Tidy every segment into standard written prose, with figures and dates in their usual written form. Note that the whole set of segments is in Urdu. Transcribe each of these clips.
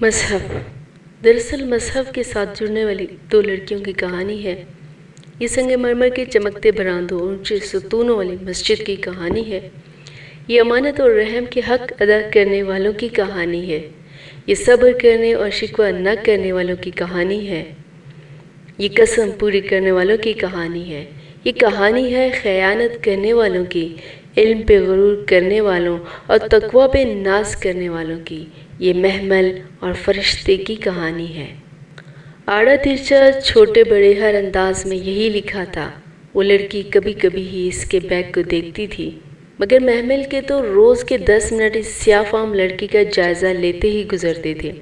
مذہب دراصل مذہب کے ساتھ جڑنے والی دو لڑکیوں کی کہانی ہے۔ یہ سنگ مرمر کے چمکتے براندوں اور اونچے ستونوں والی مسجد کی کہانی ہے۔ یہ امانت اور رحم کے حق ادا کرنے والوں کی کہانی ہے۔ یہ صبر کرنے اور شکوہ نہ کرنے والوں کی کہانی ہے۔ یہ قسم پوری کرنے والوں کی کہانی ہے۔ یہ کہانی ہے خیانت کرنے والوں کی، علم پہ غرور کرنے والوں اور تقوی پہ ناز کرنے والوں کی۔ یہ محمل اور فرشتے کی کہانی ہے۔ آڑا ترچا چھوٹے بڑے ہر انداز میں یہی لکھا تھا۔ وہ لڑکی کبھی کبھی ہی اس کے بیگ کو دیکھتی تھی، مگر محمل کے تو روز کے 10 منٹ اس سیاہ فام لڑکی کا جائزہ لیتے ہی گزرتے تھے۔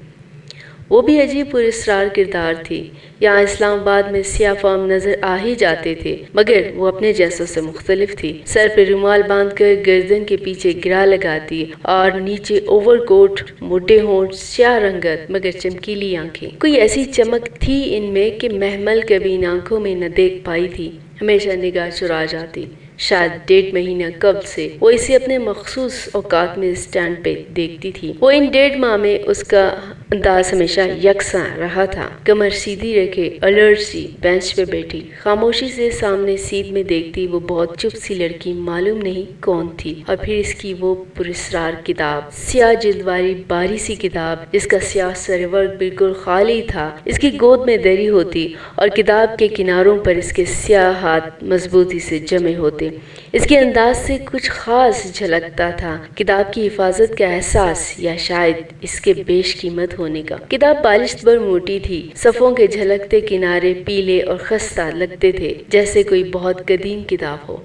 وہ بھی عجیب پراسرار کردار تھی۔ یہاں اسلام آباد میں سیاہ فام نظر آ ہی جاتے تھے، مگر وہ اپنے جیسوں سے مختلف تھی۔ سر پہ رومال باندھ کر گردن کے پیچھے گرا لگاتی اور نیچے اوور کوٹ، موٹے ہونٹ، سیاہ رنگت مگر چمکیلی آنکھیں۔ کوئی ایسی چمک تھی ان میں کہ محمل کبھی ان آنکھوں میں نہ دیکھ پائی تھی۔ ہمیشہ نگاہ چرا جاتی۔ شاید 1.5 مہینہ قبل سے وہ اسے اپنے مخصوص اوقات میں اسٹینڈ پہ دیکھتی تھی۔ وہ ان 1.5 ماہ میں اس کا انداز ہمیشہ یکساں رہا تھا۔ کمر سیدھی رکھے، الرٹ سی بینچ پہ بیٹھی، خاموشی سے سامنے سیٹ میں دیکھتی وہ بہت چپ سی لڑکی معلوم نہیں کون تھی۔ اور پھر اس کی وہ پراسرار کتاب، سیاہ جلد والی باری سی کتاب جس کا سیاہ سرورق بالکل خالی تھا، اس کی گود میں دری ہوتی اور کتاب کے کناروں پر اس کے سیاہ ہاتھ مضبوطی سے جمے ہوتے۔ اس کے انداز سے کچھ خاص جھلکتا تھا، کتاب کی حفاظت کا احساس یا شاید اس کے بیش قیمت ہونے کا۔ کتاب بالشت پر موٹی تھی، صفوں کے جھلکتے کنارے پیلے اور خستہ لگتے تھے، جیسے کوئی بہت قدیم کتاب ہو،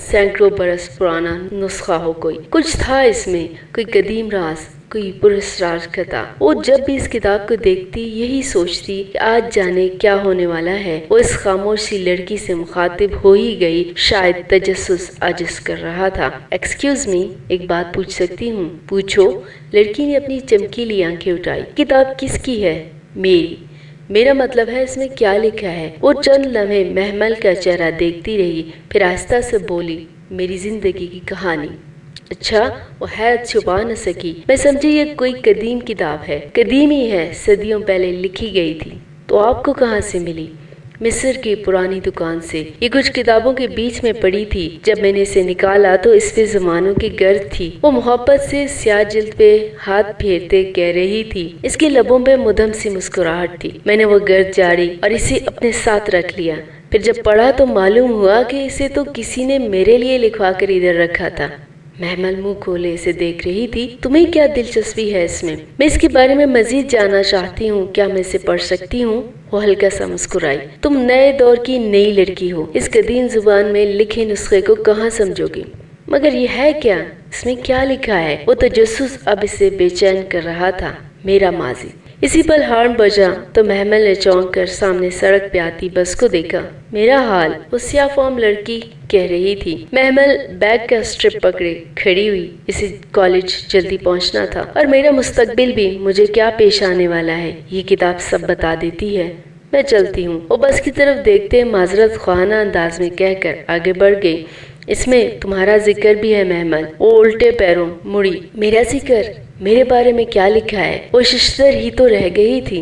سینکڑوں برس پرانا نسخہ ہو۔ کوئی کچھ تھا اس میں، کوئی قدیم راز، کوئی پراسرار خطا۔ وہ جب بھی اس کتاب کو دیکھتی یہی سوچتی کہ آج جانے کیا ہونے والا ہے۔ وہ اس خاموش سی لڑکی سے مخاطب ہو ہی گئی، شاید تجسس عاجز کر رہا تھا۔ ایکسکیوز می، ایک بات پوچھ سکتی ہوں؟ پوچھو، لڑکی نے اپنی چمکیلی آنکھیں اٹھائی۔ کتاب کس کی ہے؟ میری۔ میرا مطلب ہے اس میں کیا لکھا ہے؟ وہ چند لمحے محمل کا چہرہ دیکھتی رہی، پھر آہستہ سے بولی، میری زندگی کی کہانی۔ اچھا؟ وہ حیرت چھپا نہ سکی۔ میں سمجھی یہ کوئی قدیم کتاب ہے۔ قدیم ہی ہے، صدیوں پہلے لکھی گئی تھی۔ تو آپ کو کہاں سے ملی؟ مصر کی پرانی دکان سے۔ یہ کچھ کتابوں کے بیچ میں پڑی تھی۔ جب میں نے اسے نکالا تو اس پہ زمانوں کی گرد تھی۔ وہ محبت سے سیاہ جلد پہ ہاتھ پھیرتے کہہ رہی تھی۔ اس کے لبوں پہ مدھم سی مسکراہٹ تھی۔ میں نے وہ گرد جاڑی اور اسے اپنے ساتھ رکھ لیا۔ پھر جب پڑھا تو معلوم ہوا کہ اسے تو کسی نے میرے لیے لکھوا کر ادھر رکھا تھا۔ محمل منہ کھولے اسے دیکھ رہی تھی۔ تمہیں کیا دلچسپی ہے اس میں؟ میں اس کے بارے میں مزید جاننا چاہتی ہوں۔ کیا میں اسے پڑھ سکتی ہوں؟ وہ ہلکا سا مسکرائی۔ تم نئے دور کی نئی لڑکی ہو، اس قدیم زبان میں لکھے نسخے کو کہاں سمجھو گی؟ مگر یہ ہے کیا؟ اس میں کیا لکھا ہے؟ وہ تجسس اب اسے بے چین کر رہا تھا۔ میرا ماضی۔ اسی پل ہارن بجا تو محمل نے چونک کر سامنے سڑک پہ آتی بس کو دیکھا۔ میرا حال، وہ سیاہ فام لڑکی کہہ رہی تھی۔ محمل بیگ کا اسٹرپ پکڑے کھڑی ہوئی۔ اسے کالج جلدی پہنچنا تھا، اور میرا مستقبل بھی، مجھے کیا پیش آنے والا ہے یہ کتاب سب بتا دیتی ہے۔ میں چلتی ہوں۔ وہ بس کی طرف دیکھتے معذرت خواہانہ انداز میں کہہ کر آگے بڑھ گئی۔ اس میں تمہارا ذکر بھی ہے محمل۔ وہ الٹے پیروں مڑی۔ میرا ذکر؟ میرے بارے میں کیا لکھا ہے؟ وہ ششتر ہی تو رہ گئی تھی،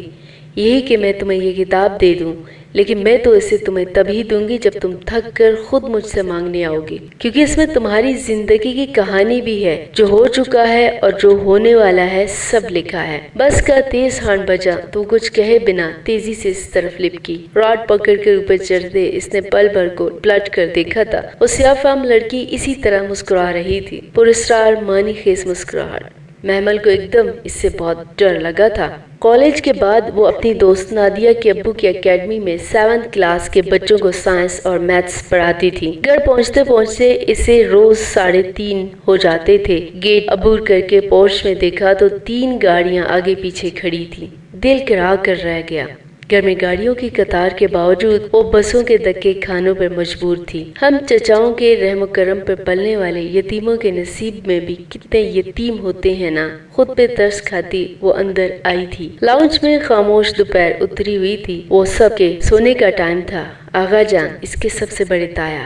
یہی کہ میں تمہیں یہ کتاب دے دوں، لیکن میں تو اسے تمہیں تبھی دوں گی جب تم تھک کر خود مجھ سے مانگنے آؤ گی، کیونکہ اس میں تمہاری زندگی کی کہانی بھی ہے، جو ہو چکا ہے اور جو ہونے والا ہے، سب لکھا ہے۔ بس کا تیز ہارن بجا تو کچھ کہے بنا تیزی سے اس طرف لپکی۔ راڈ پکڑ کر اوپر چڑھتے اس نے پل بھر کو پلٹ کر دیکھا تھا۔ وہ سیاہ فام لڑکی اسی طرح مسکرا رہی تھی، پراسرار معنی خیز مسکراہٹ۔ محمل کو ایک دم اس سے بہت ڈر لگا تھا۔ کالج کے بعد وہ اپنی دوست نادیہ کے ابو کی اکیڈمی میں 7th کلاس کے بچوں کو سائنس اور میتھس پڑھاتی تھی۔ گھر پہنچتے پہنچتے اسے روز 3:30 ہو جاتے تھے۔ گیٹ عبور کر کے پورچ میں دیکھا تو 3 گاڑیاں آگے پیچھے کھڑی تھیں۔ دل کرا کر رہ گیا۔ گھر میں گاڑیوں کی قطار کے باوجود وہ بسوں کے دھکے کھانوں پر مجبور تھی۔ ہم چچاؤں کے رحم و کرم پر پلنے والے یتیموں کے نصیب میں بھی کتنے یتیم ہوتے ہیں نا۔ خود پہ ترس کھاتی وہ اندر آئی تھی۔ لاؤنج میں خاموش دوپہر اتری ہوئی تھی۔ وہ سب کے سونے کا ٹائم تھا۔ آغا جان، اس کے سب سے بڑے تایا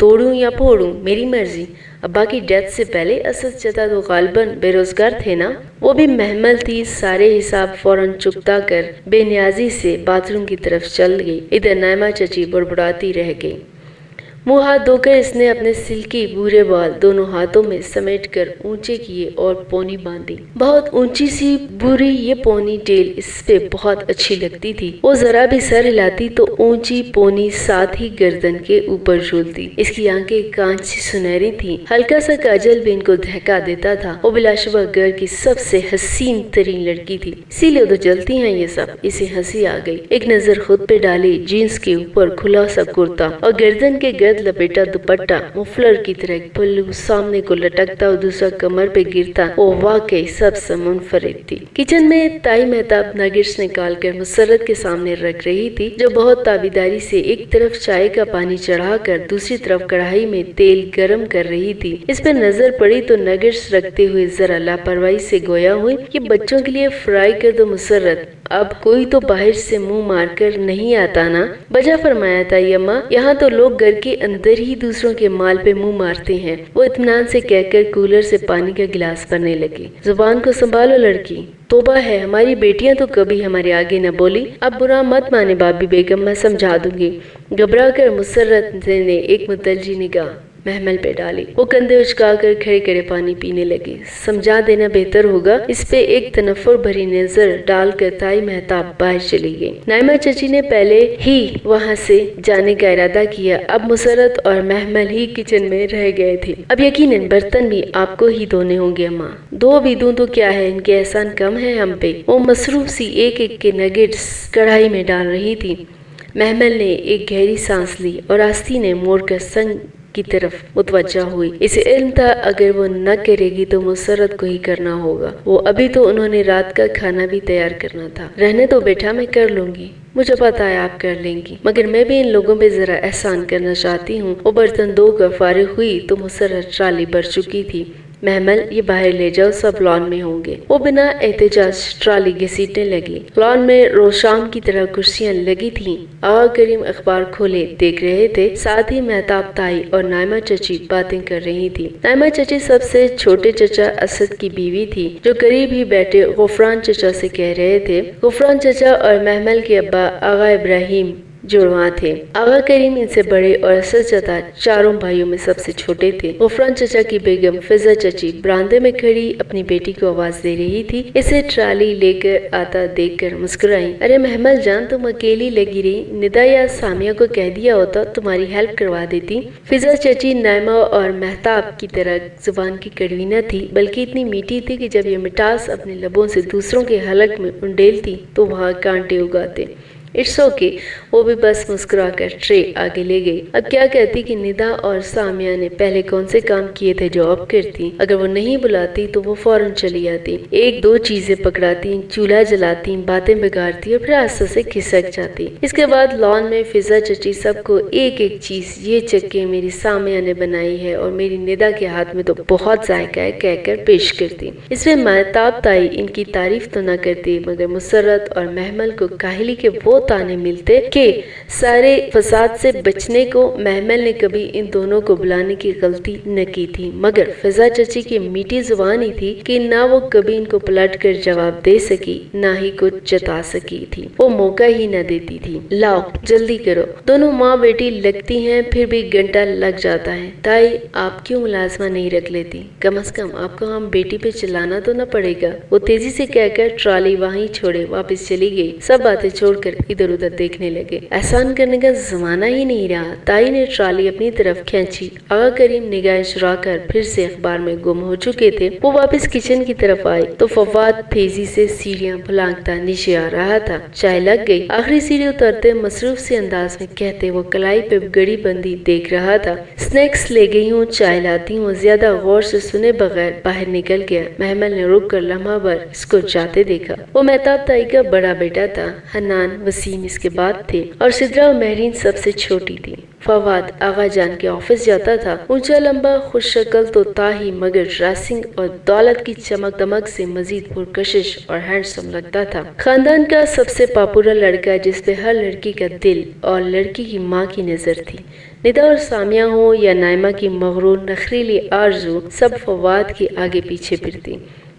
توڑوں یا پھوڑوں میری مرضی۔ ابا کی ڈیتھ سے پہلے اسد چچا تو غالباً بے روزگار تھے نا؟ وہ بھی محمل تھی۔ سارے حساب فوراً چکتا کر بے نیازی سے باتھ روم کی طرف چل گئی۔ ادھر نائمہ چچی بڑبڑاتی رہ گئی۔ منہ ہاتھ دھو کر اس نے اپنے سلکی بھورے بال دونوں ہاتھوں میں سمیٹ کر اونچے کیے اور پونی باندھی۔ بہت اونچی سی بھوری یہ پونی ٹیل اس پہ بہت اچھی لگتی تھی۔ وہ ذرا بھی سر ہلاتی تو اونچی پونی ساتھ ہی گردن کے اوپر جھولتی۔ اس کی آنکھیں کانچ سی سنہری تھیں، ہلکا سا کاجل بھی ان کو دہکا دیتا تھا۔ وہ بلا شبہ گھر کی سب سے حسین ترین لڑکی تھی، اسی لیے تو جلتی ہیں یہ سب۔ اسے ہنسی آ گئی۔ ایک نظر خود پہ ڈالی، جینس کے اوپر کھلا سا کرتا اور گردن کے گرد لپیٹا دوپٹہ، مفلر کی طرح ایک پلو سامنے کو لٹکتا اور دوسرا کمر پہ گرتا، وہ واقعی سب سے منفرد تھی۔ کچن میں تائی مہتاب نگرس نکال کر مسرت کے سامنے رکھ رہی تھی، جو بہت تابیداری سے ایک طرف چائے کا پانی چڑھا کر دوسری طرف کڑھائی میں تیل گرم کر رہی تھی۔ اس پہ نظر پڑی تو نگرس رکھتے ہوئے ذرا لاپرواہی سے گویا ہوئی، یہ بچوں کے لیے فرائی کر دو مسرت، اب کوئی تو باہر سے منہ مار کر نہیں آتا نا؟ بجا فرمایا تھا یما، یہاں تو لوگ گھر کے اندر ہی دوسروں کے مال پہ منہ مارتے ہیں۔ وہ اطمینان سے کہہ کر کولر سے پانی کا گلاس بھرنے لگی۔ زبان کو سنبھالو لڑکی، توبہ ہے، ہماری بیٹیاں تو کبھی ہمارے آگے نہ بولی۔ اب برا مت مانے بابی بیگم، میں سمجھا دوں گی۔ گھبرا کر مسرت نے ایک متلجی نگاہ محمل پہ ڈالی۔ وہ کندھے اچکا کر کھڑے کھڑے پانی پینے لگی۔ سمجھا دینا بہتر ہوگا۔ اس پہ ایک تنفر بھری نظر ڈال کر تائی مہتاب باہر چلی گئی۔ نائمہ چچی نے پہلے ہی وہاں سے جانے کا ارادہ کیا، اب مسرت اور محمل ہی کچن میں رہ گئے تھے۔ اب یقیناً برتن بھی آپ کو ہی دھونے ہوں گے اماں۔ دو بھی دوں تو کیا ہے، ان کے احسان کم ہے ہم پہ۔ وہ مصروف سی ایک ایک کے نگٹس کڑھائی میں ڈال رہی تھی۔ محمل نے ایک گہری سانس لی اور آستی نے موڑ کر سنگ کی طرف متوجہ ہوئی۔ اسے علم تھا اگر وہ نہ کرے گی تو مسرت کو ہی کرنا ہوگا۔ وہ ابھی تو انہوں نے رات کا کھانا بھی تیار کرنا تھا۔ رہنے تو بیٹا، میں کر لوں گی، مجھے پتا ہے آپ کر لیں گی، مگر میں بھی ان لوگوں پہ ذرا احسان کرنا چاہتی ہوں۔ وہ برتن دھو کر فارغ ہوئی تو مسرت ٹرالی بھر چکی تھی۔ محمل، یہ باہر لے جاؤ، سب لان میں ہوں گے۔ وہ بنا احتجاج ٹرالی گھسیٹنے لگی۔ لان میں روز شام کی طرح کرسیاں لگی تھیں۔ آغا کریم اخبار کھولے دیکھ رہے تھے، ساتھ ہی مہتاب تائی اور نائمہ چچی باتیں کر رہی تھی۔ نائمہ چچی سب سے چھوٹے چچا اسد کی بیوی تھی، جو قریب ہی بیٹھے غفران چچا سے کہہ رہے تھے۔ غفران چچا اور محمل کے ابا آغا ابراہیم جڑواں تھے۔ آغا کریم ان سے بڑے اور اسد چچا چاروں بھائیوں میں سب سے چھوٹے تھے۔ غفران چچا کی بیگم فضا چچی برآمدے میں کھڑی اپنی بیٹی کو آواز دے رہی تھی۔ اسے ٹرالی لے کر آتا دیکھ کر مسکرائی۔ ارے محمل جان، تم اکیلی لگی رہی، ندا یا سامیہ کو کہہ دیا ہوتا تمہاری ہیلپ کروا دیتی۔ فضا چچی نائمہ اور مہتاب کی طرح زبان کی کڑوی نہ تھی، بلکہ اتنی میٹھی تھی کہ جب یہ مٹاس اپنے لبوں سے دوسروں کے حلق میں انڈیلتی تو وہاں کانٹے اگاتے۔ اٹس اوکے، وہ بھی بس مسکرا کر ٹرے آگے لے گئی۔ اب کیا کہتی کہ ندا اور سامیہ نے پہلے کون سے کام کیے تھے جو اب کرتی؟ اگر وہ نہیں بلاتی تو وہ فوراً چلی آتی، ایک دو چیزیں پکڑاتی، چولہا جلاتی، باتیں بگاڑتی اور پھر آستہ سے کھسک جاتی۔ اس کے بعد لان میں فضا چچی سب کو ایک ایک چیز، یہ چکے میری سامیہ نے بنائی ہے اور میری ندا کے ہاتھ میں تو بہت ذائقہ ہے، کہہ کر پیش کرتی۔ اس میں مہتاب تائی ان کی تعریف تو نہ کرتی، مگر مسرت اور محمل کو کاہلی کے وہ تانے ملتے کہ سارے فساد سے بچنے کو محمل نے کبھی ان دونوں کو بلانے کی غلطی نہ کی تھی، مگر فضا چچی کی میٹھی زبان ہی تھی کہ نہ وہ کبھی ان کو پلٹ کر جواب دے سکی، نہ ہی کچھ جتا سکی تھی، وہ موقع ہی نہ دیتی تھی۔ لاؤ جلدی کرو، دونوں ماں بیٹی لگتی ہیں، پھر بھی گھنٹہ لگ جاتا ہے۔ تائی آپ کیوں ملازمہ نہیں رکھ لیتی؟ کم از کم آپ کو ہم بیٹی پہ چلانا تو نہ پڑے گا۔ وہ تیزی سے کہہ کر ٹرالی وہیں چھوڑے واپس چلی گئی۔ سب باتیں چھوڑ کر ادھر ادھر دیکھنے لگے۔ احسان کرنے کا زمانہ ہی نہیں رہا۔ تائی نے ٹرالی اپنی طرف کھینچی۔ آغا کریم نگاہیں چرا کر پھر سے اخبار میں گم ہو چکے تھے۔ وہ واپس کچن کی طرف آئے تو فواد تیزی سے سیڑھیاں پھلانگتا نیچے آ رہا تھا۔ چائے لگ گئی۔ آخری سیڑھی اترتے مصروف سے انداز میں کہتے وہ کلائی پہ گڑی بندی دیکھ رہا تھا۔ سنیکس لے گئی ہوں، چائے لاتی ہوں۔ زیادہ غور سے سنے بغیر باہر نکل گیا۔ محمل نے رک کر لمحہ بھر اس کو جاتے دیکھا۔ وہ مہتاب تائی کا بڑا بیٹا تھا، حنان، وسیم اس کے بعد تھے اور سدرا اور مہرین سب سے چھوٹی تھی۔ فواد آغا جان کے آفس جاتا تھا، اونچا لمبا خوش شکل تو تھا ہی، مگر ڈریسنگ اور دولت کی چمک دمک سے مزید پرکشش اور ہینڈسم لگتا تھا۔ خاندان کا سب سے پاپولر لڑکا جس پہ ہر لڑکی کا دل اور لڑکی کی ماں کی نظر تھی۔ ندا اور سامیہ ہوں یا نائمہ کی مغرور نخریلی آرزو، سب فواد کے آگے پیچھے پھرتی۔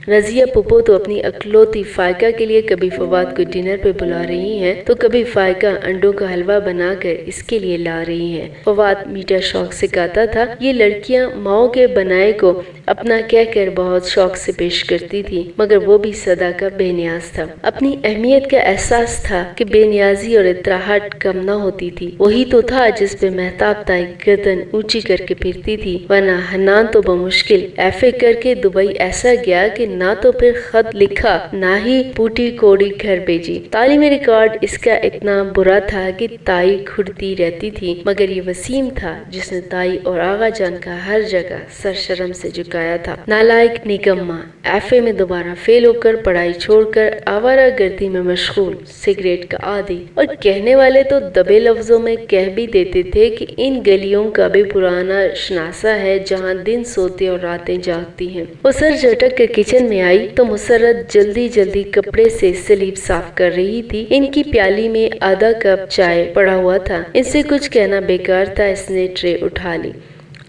رضیہ پھپھو تو اپنی اکلوتی فائقہ کے لیے کبھی فواد کو ڈنر پہ بلا رہی ہیں تو کبھی فائقہ انڈوں کا حلوہ بنا کر اس کے لیے لا رہی ہیں۔ فواد میٹھا شوق سے کہتا تھا، یہ لڑکیاں ماؤں کے بنائے کو اپنا کہہ کر بہت شوق سے پیش کرتی تھی، مگر وہ بھی صدا کا بے نیاز تھا۔ اپنی اہمیت کا احساس تھا کہ بے نیازی اور اطراحٹ کم نہ ہوتی تھی۔ وہی تو تھا جس پہ مہتاب تائی گردن اونچی کر کے پھرتی تھی، ورنہ حنان تو بمشکل ایفے کر کے دبئی ایسا گیا کہ نہ تو پھر خط لکھا نہ ہی پوٹی کوڑی گھر بھیجی۔ تعلیمی ریکارڈ اس کا اتنا برا تھا کہ تائی کھڑتی رہتی تھی، مگر یہ وسیم تھا جس نے تائی اور آغا جان کا ہر جگہ سر شرم سے جھکایا تھا۔ نالائق، نکما، ایفے میں دوبارہ فیل ہو کر پڑھائی چھوڑ کر آوارہ گردی میں مشغول، سگریٹ کا عادی، اور کہنے والے تو دبے لفظوں میں کہہ بھی دیتے تھے کہ ان گلیوں کا بھی پرانا شناسا ہے جہاں دن سوتے اور راتیں جاگتی ہیں۔ وہ سر جھٹک کر کچن میں آئی تو مسرت جلدی جلدی کپڑے سے سلیب صاف کر رہی تھی۔ ان کی پیالی میں آدھا کپ چائے پڑا ہوا تھا، ان سے کچھ کہنا بیکار تھا، اس نے ٹرے اٹھا لی۔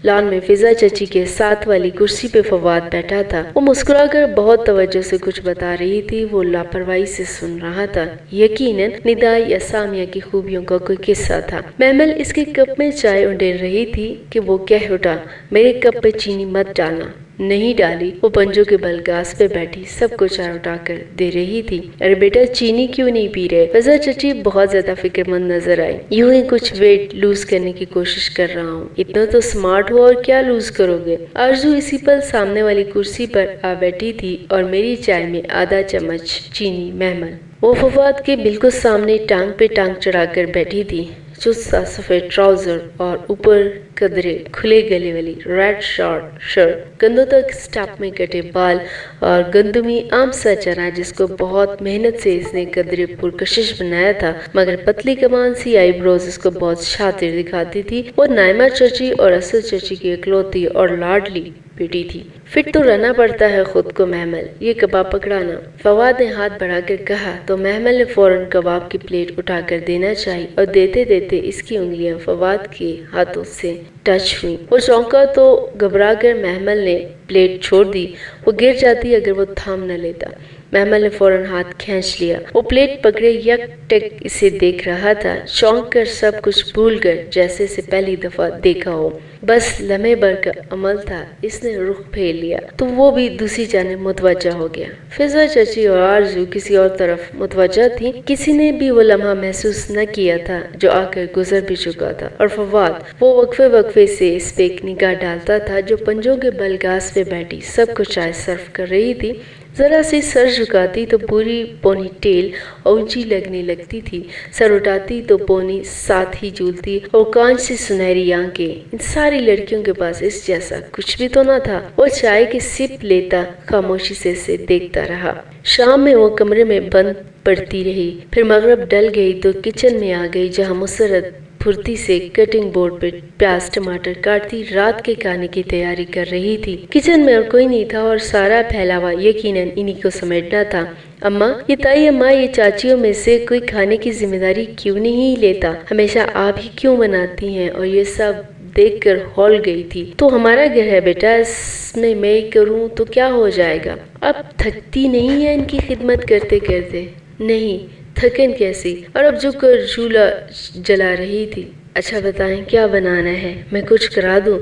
لان میں فضا چچی کے ساتھ والی کرسی پہ فواد بیٹھا تھا، وہ مسکرا کر بہت توجہ سے کچھ بتا رہی تھی، وہ لاپرواہی سے سن رہا تھا۔ یقیناً ندا یا سامیہ کی خوبیوں کا کوئی قصہ تھا۔ محمل اس کے کپ میں چائے اونڈیل رہی تھی کہ وہ کہہ اٹھا، میرے کپ پہ چینی مت ڈالنا۔ نہیں ڈالی۔ وہ پنجوں کے بل گاس پہ بیٹھی سب کو چائے اٹھا کر دے رہی تھی۔ ارے بیٹا چینی کیوں نہیں پی رہے؟ فضا چچی بہت زیادہ فکر مند نظر آئی۔ یوں ہی کچھ ویٹ لوز کرنے کی کوشش کر رہا ہوں۔ اتنا تو سمارٹ ہو اور کیا لوز کرو گے؟ آرزو اسی پل سامنے والی کرسی پر آ بیٹھی تھی اور میری چائے میں آدھا چمچ چینی محمل۔ وہ فواد کے بالکل سامنے ٹانگ پہ ٹانگ چڑھا کر بیٹھی تھی، چست سفید ٹراؤزر اور اوپر قدرے کھلے گلے والی ریڈ شرٹ، گندوں تک سٹاپ میں کٹے بال اور گندمی عام سا چہرہ جس کو بہت محنت سے اس نے قدرے پرکشش بنایا تھا، مگر پتلی کمان سی آئی بروز اس کو بہت شاطر دکھاتی تھی۔ وہ نائمہ چچی اور اصل چچی کی اکلوتی اور لاڈلی بیٹی تھی۔ فٹ تو رہنا پڑتا ہے خود کو محمل، یہ کباب پکڑانا۔ فواد نے ہاتھ بڑھا کر کہا تو محمل نے فوراً کباب کی پلیٹ اٹھا کر دینا چاہی اور دیتے دیتے اس کی انگلیاں فواد کے ہاتھوں سے ٹچ ہوئی۔ وہ چونکا تو گھبرا کر محمل نے پلیٹ چھوڑ دی، وہ گر جاتی اگر وہ تھام نہ لیتا۔ محمل نے فوراً ہاتھ کھینچ لیا۔ وہ پلیٹ پکڑے یک ٹک اسے دیکھ رہا تھا، چونک کر سب کچھ بھول کر جیسے اسے پہلی دفعہ دیکھا ہو۔ بس لمحے بھر کا عمل تھا، اس نے رخ پھیر لیا تو وہ بھی دوسری جانب متوجہ ہو گیا۔ فضا چچی اور آرزو کسی اور طرف متوجہ تھی، کسی نے بھی وہ لمحہ محسوس نہ کیا تھا جو آ کر گزر بھی چکا تھا، اور فواد وہ وقفے سے اس پہ ایک نگاہ ڈالتا تھا جو پنجوں کے بل گاس پہ بیٹھی سب کو چائے سرو کر رہی تھی۔ ذرا سی سر جھکاتی تو پوری پونی ٹیل اونچی لگنے لگتی تھی، سر اٹھاتی تو پونی ساتھ ہی جھولتی اور کانچ سے سنہری آنکھیں۔ ان ساری لڑکیوں کے پاس اس جیسا کچھ بھی تو نہ تھا۔ وہ چائے کی سپ لیتا خاموشی سے اسے دیکھتا رہا۔ شام میں وہ کمرے میں بند پڑتی رہی، پھر مغرب ڈل گئی تو کچن میں آ گئی جہاں مسرت پھرتی سے کٹنگ بورڈ پہ پیاز ٹماٹر کاٹتی رات کے کھانے کی تیاری کر رہی تھی۔ کچن میں اور کوئی نہیں تھا اور سارا پھیلاوا یقیناً انہی کو سمیٹنا تھا۔ اماں، یہ تائی اماں، یہ چاچیوں میں سے کوئی کھانے کی ذمہ داری کیوں نہیں لیتا؟ ہمیشہ آپ ہی کیوں بناتی ہیں؟ اور یہ سب دیکھ کر ہول گئی تھی۔ تو ہمارا گھر ہے بیٹا، اس میں کروں تو کیا ہو جائے گا؟ اب تھکتی نہیں ہے ان کی خدمت کرتے کرتے؟ نہیں، تھکن کیسی؟ اور اب جھک کر چولہا جلا رہی تھی۔ اچھا بتائیں کیا بنانا ہے، میں کچھ کرا دوں؟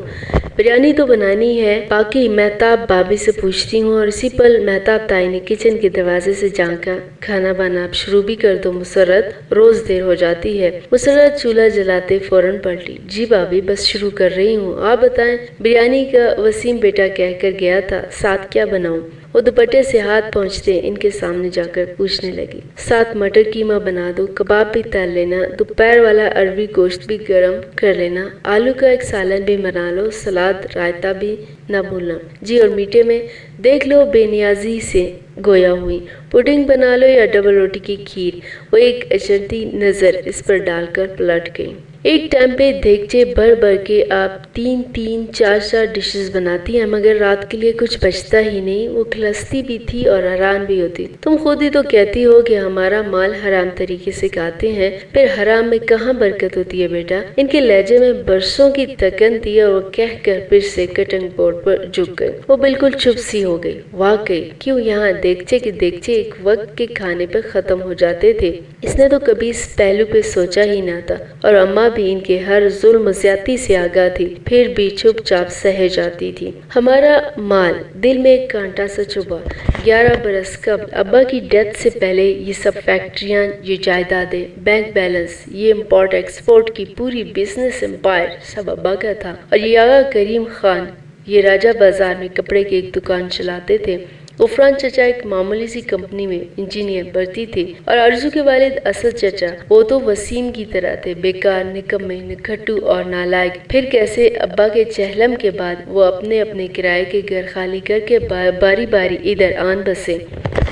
بریانی تو بنانی ہے، باقی مہتاب بھابھی سے پوچھتی ہوں۔ اور اسی پل مہتاب تائی نے کچن کے دروازے سے جھانکا، کھانا بنا اب شروع بھی کر دو مسرت، روز دیر ہو جاتی ہے۔ مسرت چولہا جلاتے فوراً پلٹی، جی بھابھی بس شروع کر رہی ہوں، آپ بتائیں۔ بریانی کا وسیم بیٹا کہہ کر گیا تھا، ساتھ کیا بناؤں؟ وہ دوپٹے سے ہاتھ پہنچتے ان کے سامنے جا کر پوچھنے لگی۔ ساتھ مٹر قیمہ بنا دو، کباب بھی تل لینا، دوپہر والا اروی گوشت بھی گرم کر لینا، آلو کا ایک سالن بھی بنا لو، سلاد رائتا بھی نہ بھولنا۔ جی اور میٹھے میں دیکھ لو بے نیازی سے گویا ہوئی، پڈنگ بنا لو یا ڈبل روٹی کی کھیر، وہ ایک اچرتی نظر اس پر ڈال کر پلٹ گئی۔ ایک ٹائم پہ دیگچے بھر بھر کے آپ 3 4 ڈشز بناتی ہیں، مگر رات کے لیے کچھ بچتا ہی نہیں۔ وہ کھلستی بھی تھی اور حیران بھی ہوتی۔ تم خود ہی تو کہتی ہو کہ ہمارا مال حرام طریقے سے کھاتے ہیں، پھر حرام میں کہاں برکت ہوتی ہے بیٹا؟ ان کے لہجے میں برسوں کی تکن تھی اور وہ کہہ کر پھر سے کٹنگ بورڈ پر جھک گئی۔ وہ بالکل چپ سی ہو گئی۔ واقعی کیوں یہاں دیگچے کے دیگچے ایک وقت کے کھانے پہ ختم ہو جاتے تھے؟ اس نے تو کبھی اس پہلو پہ سوچا ہی نہ تھا، اور اماں بھی ان کے ہر ظلم و زیادتی سے آگاہ تھی، پھر بھی چپ چاپ سہے جاتی تھی۔ ہمارا مال، دل میں ایک کانٹا سا چبھا۔ 11 برس قبل ابا کی ڈیتھ سے پہلے یہ سب فیکٹریاں، یہ جائیدادیں، بینک بیلنس، یہ امپورٹ ایکسپورٹ کی پوری بزنس امپائر سب ابا کا تھا، اور یہ آغا کریم خان یہ راجہ بازار میں کپڑے کی ایک دکان چلاتے تھے۔ غفران چچا ایک معمولی سی کمپنی میں انجینئر بھرتی تھے، اور ارزو کے والد اسد چچا وہ تو وسیم کی طرح تھے، بیکار، نکمے، نکھٹو اور نالائق۔ پھر کیسے ابا کے چہلم کے بعد وہ اپنے کرائے کے گھر خالی کر کے باری باری ادھر آن بسے۔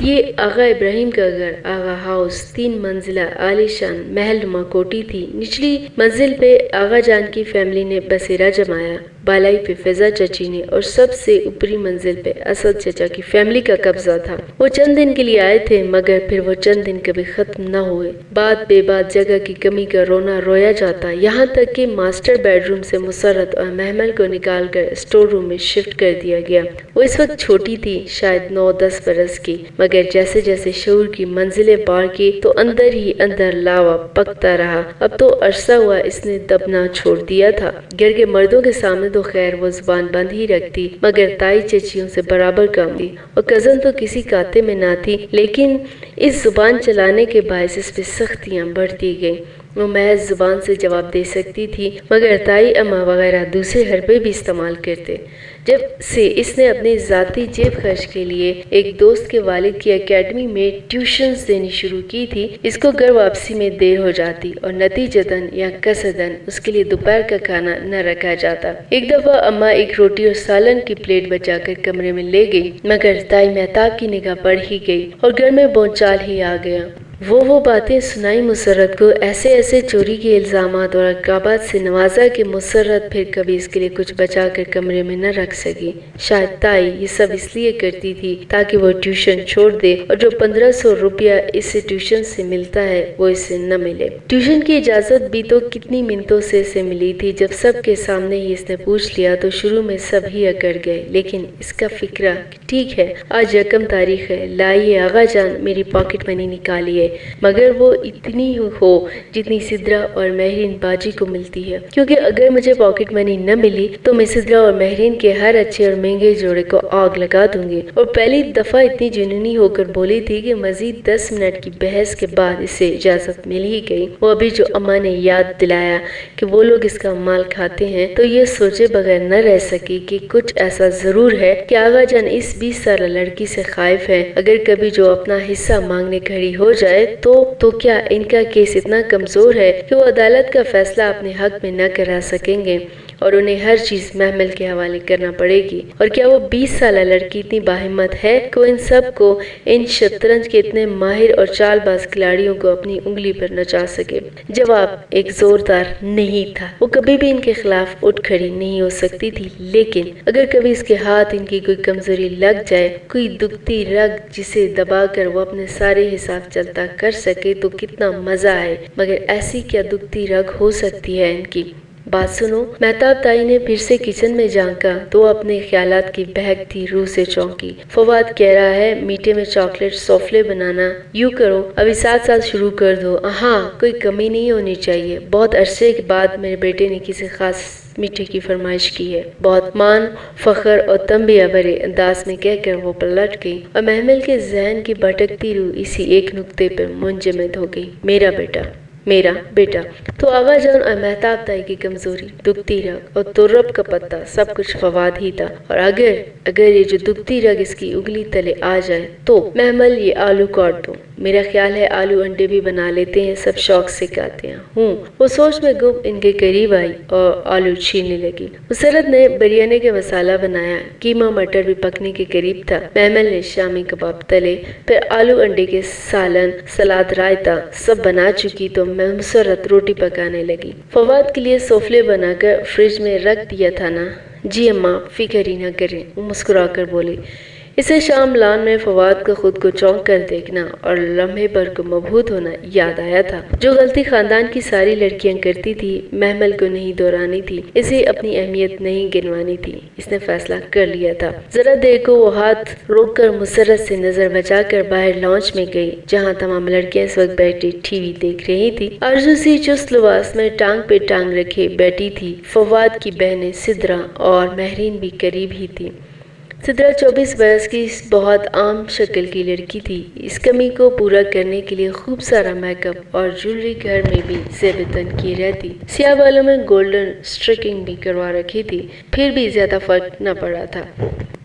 یہ آغا ابراہیم کا گھر، آغا ہاؤس، 3 منزلہ عالی شان محل نما کوٹھی تھی۔ نچلی منزل پہ آغا جان کی فیملی نے بسیرا جمایا، بالائی پہ فضا چچی نے، اور سب سے اوپری منزل پہ اسد چچا کی فیملی کا قبضہ تھا۔ وہ چند دن کے لیے آئے تھے، مگر پھر وہ چند دن کبھی ختم نہ ہوئے۔ بات بے بات جگہ کی کمی کا رونا رویا جاتا، یہاں تک کہ ماسٹر بیڈ روم سے مسرت اور محمل کو نکال کر اسٹور روم میں شفٹ کر دیا گیا۔ وہ اس وقت چھوٹی تھی، شاید 9-10 برس کی، مگر جیسے جیسے شعور کی منزلیں پار کی تو اندر ہی اندر لاوا پکتا رہا۔ اب تو عرصہ ہوا اس نے دبنا چھوڑ دیا تھا۔ گھر کے مردوں کے سامنے تو خیر وہ زبان بند ہی رکھتی، مگر تائی چچیوں سے برابر کم تھی، اور کزن تو کسی کاتے میں نہ تھی، لیکن اس زبان چلانے کے باعث اس پہ سختیاں بڑھتی گئیں۔ وہ محض زبان سے جواب دے سکتی تھی، مگر تائی اماں وغیرہ دوسرے حربے بھی استعمال کرتے۔ جب سے اس نے اپنی ذاتی جیب خرچ کے لیے ایک دوست کے والد کی اکیڈمی میں ٹیوشنز دینی شروع کی تھی، اس کو گھر واپسی میں دیر ہو جاتی، اور نتیجتاً یا قصداً اس کے لیے دوپہر کا کھانا نہ رکھا جاتا۔ ایک دفعہ اماں ایک روٹی اور سالن کی پلیٹ بچا کر کمرے میں لے گئی، مگر تائی مہتاب کی نگاہ پڑ ہی گئی اور گھر میں بونچال ہی آ گیا۔ وہ باتیں سنائی مسرت کو، ایسے چوری کے الزامات اور عقابات سے نوازا کہ مسرت پھر کبھی اس کے لیے کچھ بچا کر کمرے میں نہ رکھ سکی۔ شاید تائی یہ سب اس لیے کرتی تھی تاکہ وہ ٹیوشن چھوڑ دے، اور جو 1500 روپیہ اسے ٹیوشن سے ملتا ہے وہ اسے نہ ملے۔ ٹیوشن کی اجازت بھی تو کتنی منتوں سے اسے ملی تھی۔ جب سب کے سامنے ہی اس نے پوچھ لیا تو شروع میں سب ہی اکڑ گئے، لیکن اس کا فکرہ ٹھیک ہے، آج 1 تاریخ ہے، لائیے آغا جان میری پاکٹ منی نکالیے، مگر وہ اتنی ہو جتنی سدرا اور مہرین باجی کو ملتی ہے، کیونکہ اگر مجھے پاکٹ منی نہ ملی تو میں سدرا اور مہرین کے ہر اچھے اور مہنگے جوڑے کو آگ لگا دوں گی۔ اور پہلی دفعہ اتنی جنونی ہو کر بولی تھی کہ مزید 10 منٹ کی بحث کے بعد اسے اجازت مل ہی گئی۔ وہ ابھی جو اماں نے یاد دلایا کہ وہ لوگ اس کا مال کھاتے ہیں تو یہ سوچے بغیر نہ رہ سکی کہ کچھ ایسا ضرور ہے کہ آغا جان اس 20 سالہ لڑکی سے خائف ہے۔ اگر کبھی جو اپنا حصہ مانگنے کھڑی ہو جائے تو کیا ان کا کیس اتنا کمزور ہے کہ وہ عدالت کا فیصلہ اپنے حق میں نہ کرا سکیں گے، اور انہیں ہر چیز محمل کے حوالے کرنا پڑے گی؟ اور کیا وہ 20 سالہ لڑکی اتنی باہمت ہے کہ وہ ان سب کو، ان شطرنج کے اتنے ماہر اور چال باز کھلاڑیوں کو اپنی انگلی پر نچا سکے؟ جواب ایک زوردار نہیں تھا۔ وہ کبھی بھی ان کے خلاف اٹھ کھڑی نہیں ہو سکتی تھی، لیکن اگر کبھی اس کے ہاتھ ان کی کوئی کمزوری لگ جائے، کوئی دکھتی رگ جسے دبا کر وہ اپنے سارے حساب چلتا کر سکے تو کتنا مزہ آئے، مگر ایسی کیا دکھتی رگ ہو سکتی ہے ان کی؟ بات سنو۔ مہتاب تائی نے پھر سے کچن میں جھانکا تو اپنے خیالات کی بہکتی روح سے چونکی۔ فواد کہہ رہا ہے میٹھے میں چاکلیٹ سوفلے بنانا، یوں کرو ابھی ساتھ شروع کر دو۔ ہاں، کوئی کمی نہیں ہونی چاہیے۔ بہت عرصے کے بعد میرے بیٹے نے کسی خاص میٹھے کی فرمائش کی ہے، بہت مان، فخر اور تنبیہ بھرے انداز میں کہہ کر وہ پلٹ گئی، اور محمل کے ذہن کی بھٹکتی روح اسی ایک نقطے پر منجمد ہو گئی، میرا بیٹا۔ تو آغا جان اور مہتاب تائی کی کمزوری، دکھتی رگ اور ترب کا پتہ سب کچھ فواد ہی تھا، اور اگر یہ جو دکھتی رگ اس کی انگلی تلے آ جائے تو محمل یہ آلو کاٹ دو، میرا خیال ہے آلو انڈے بھی بنا لیتے ہیں، سب شوق سے کھاتے ہیں۔ وہ سوچ میں گم ان کے قریب آئی اور آلو چھیننے لگی۔ مسرت نے بریانی کا مسالہ بنایا، قیمہ مٹر بھی پکنے کے قریب تھا۔ محمل نے شامی کباب تلے، پھر آلو انڈے کے سالن، سلاد، رائتا سب بنا چکی تو مسرت روٹی پکانے لگی۔ فواد کے لیے سوفلے بنا کر فریج میں رکھ دیا تھا نا؟ جی اماں، فکر ہی نہ کریں، وہ مسکرا کر بولی۔ اسے شام لان میں فواد کا خود کو چونک کر دیکھنا اور لمحے بھر کو مبہوت ہونا یاد آیا تھا۔ جو غلطی خاندان کی ساری لڑکیاں کرتی تھی محمل کو نہیں دہرانی تھی، اسے اپنی اہمیت نہیں گنوانی تھی۔ اس نے فیصلہ کر لیا تھا۔ ذرا دیر کو وہ ہاتھ روک کر مسرت سے نظر بچا کر باہر لانچ میں گئی، جہاں تمام لڑکیاں اس وقت بیٹھی ٹی وی دیکھ رہی تھی۔ آرزو سی چست لباس میں ٹانگ پہ ٹانگ رکھے بیٹھی تھی۔ فواد کی بہنیں سدرا اور مہرین بھی قریب ہی تھی۔ سدرا 24 برس کی بہت عام شکل کی لڑکی تھی۔ اس کمی کو پورا کرنے کے لیے خوب سارا میک اپ اور جویلری گھر میں بھی زیب تن کی رہتی۔ سیاہ بالوں میں گولڈن اسٹرکنگ بھی کروا رکھی تھی، پھر بھی زیادہ فرق نہ پڑا تھا۔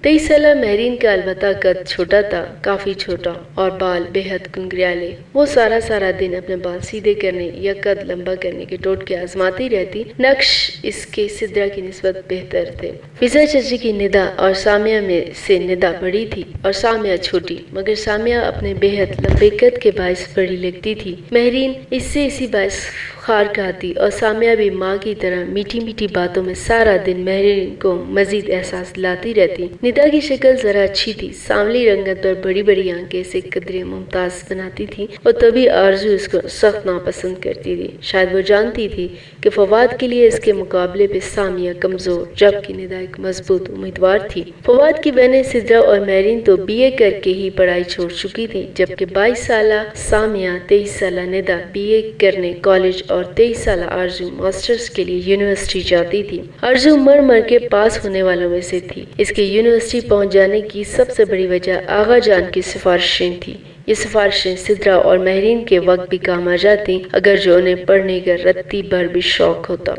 23 سالہ مہرین کا البتہ قد چھوٹا تھا، کافی چھوٹا، اور بال بے حد گنگریالے۔ وہ سارا دن اپنے بال سیدھے کرنے یا قد لمبا کرنے کے ٹوٹکے آزماتی رہتی۔ نقش اس کے سدرا کی نسبت بہتر تھے۔ فضا چچی کی ندا اور سامیہ میں سے ندا بڑی تھی اور سامیہ چھوٹی، مگر سامیہ اپنے بے حد لمبے قد کے باعث بڑی لگتی تھی۔ مہرین اس سے اسی باعث خار کھاتی اور سامیہ بھی ماں کی طرح میٹھی میٹھی باتوں میں سارا دن مہرین کو مزید احساس لاتی رہتی۔ ندا کی شکل ذرا اچھی تھی، سانولی رنگت اور بڑی بڑی آنکھیں اسے قدرے ممتاز بناتی تھی اور تبھی آرزو اس کو سخت ناپسند کرتی تھی۔ شاید وہ جانتی تھی کہ فواد کے لیے اس کے مقابلے پہ سامیہ کمزور، جبکہ ندا ایک مضبوط امیدوار تھی۔ فواد کی بہنیں سدرا اور مہرین تو بی اے کر کے ہی پڑھائی چھوڑ چکی تھی، جبکہ 22 سالہ سامیہ، 23 سالہ ندا بی اے کرنے کالج اور 23 سالہ آرزو ماسٹرز کے لیے یونیورسٹی جاتی تھی۔ آرزو مر کے پاس ہونے والوں میں سے تھی۔ اس کے یونیورسٹی پہنچ جانے کی سب سے بڑی وجہ آغا جان کی سفارشیں تھی۔ یہ سفارشیں سدرا اور مہرین کے وقت بھی کام آ جاتی اگر جو انہیں پڑھنے کا رتی بھر بھی شوق ہوتا۔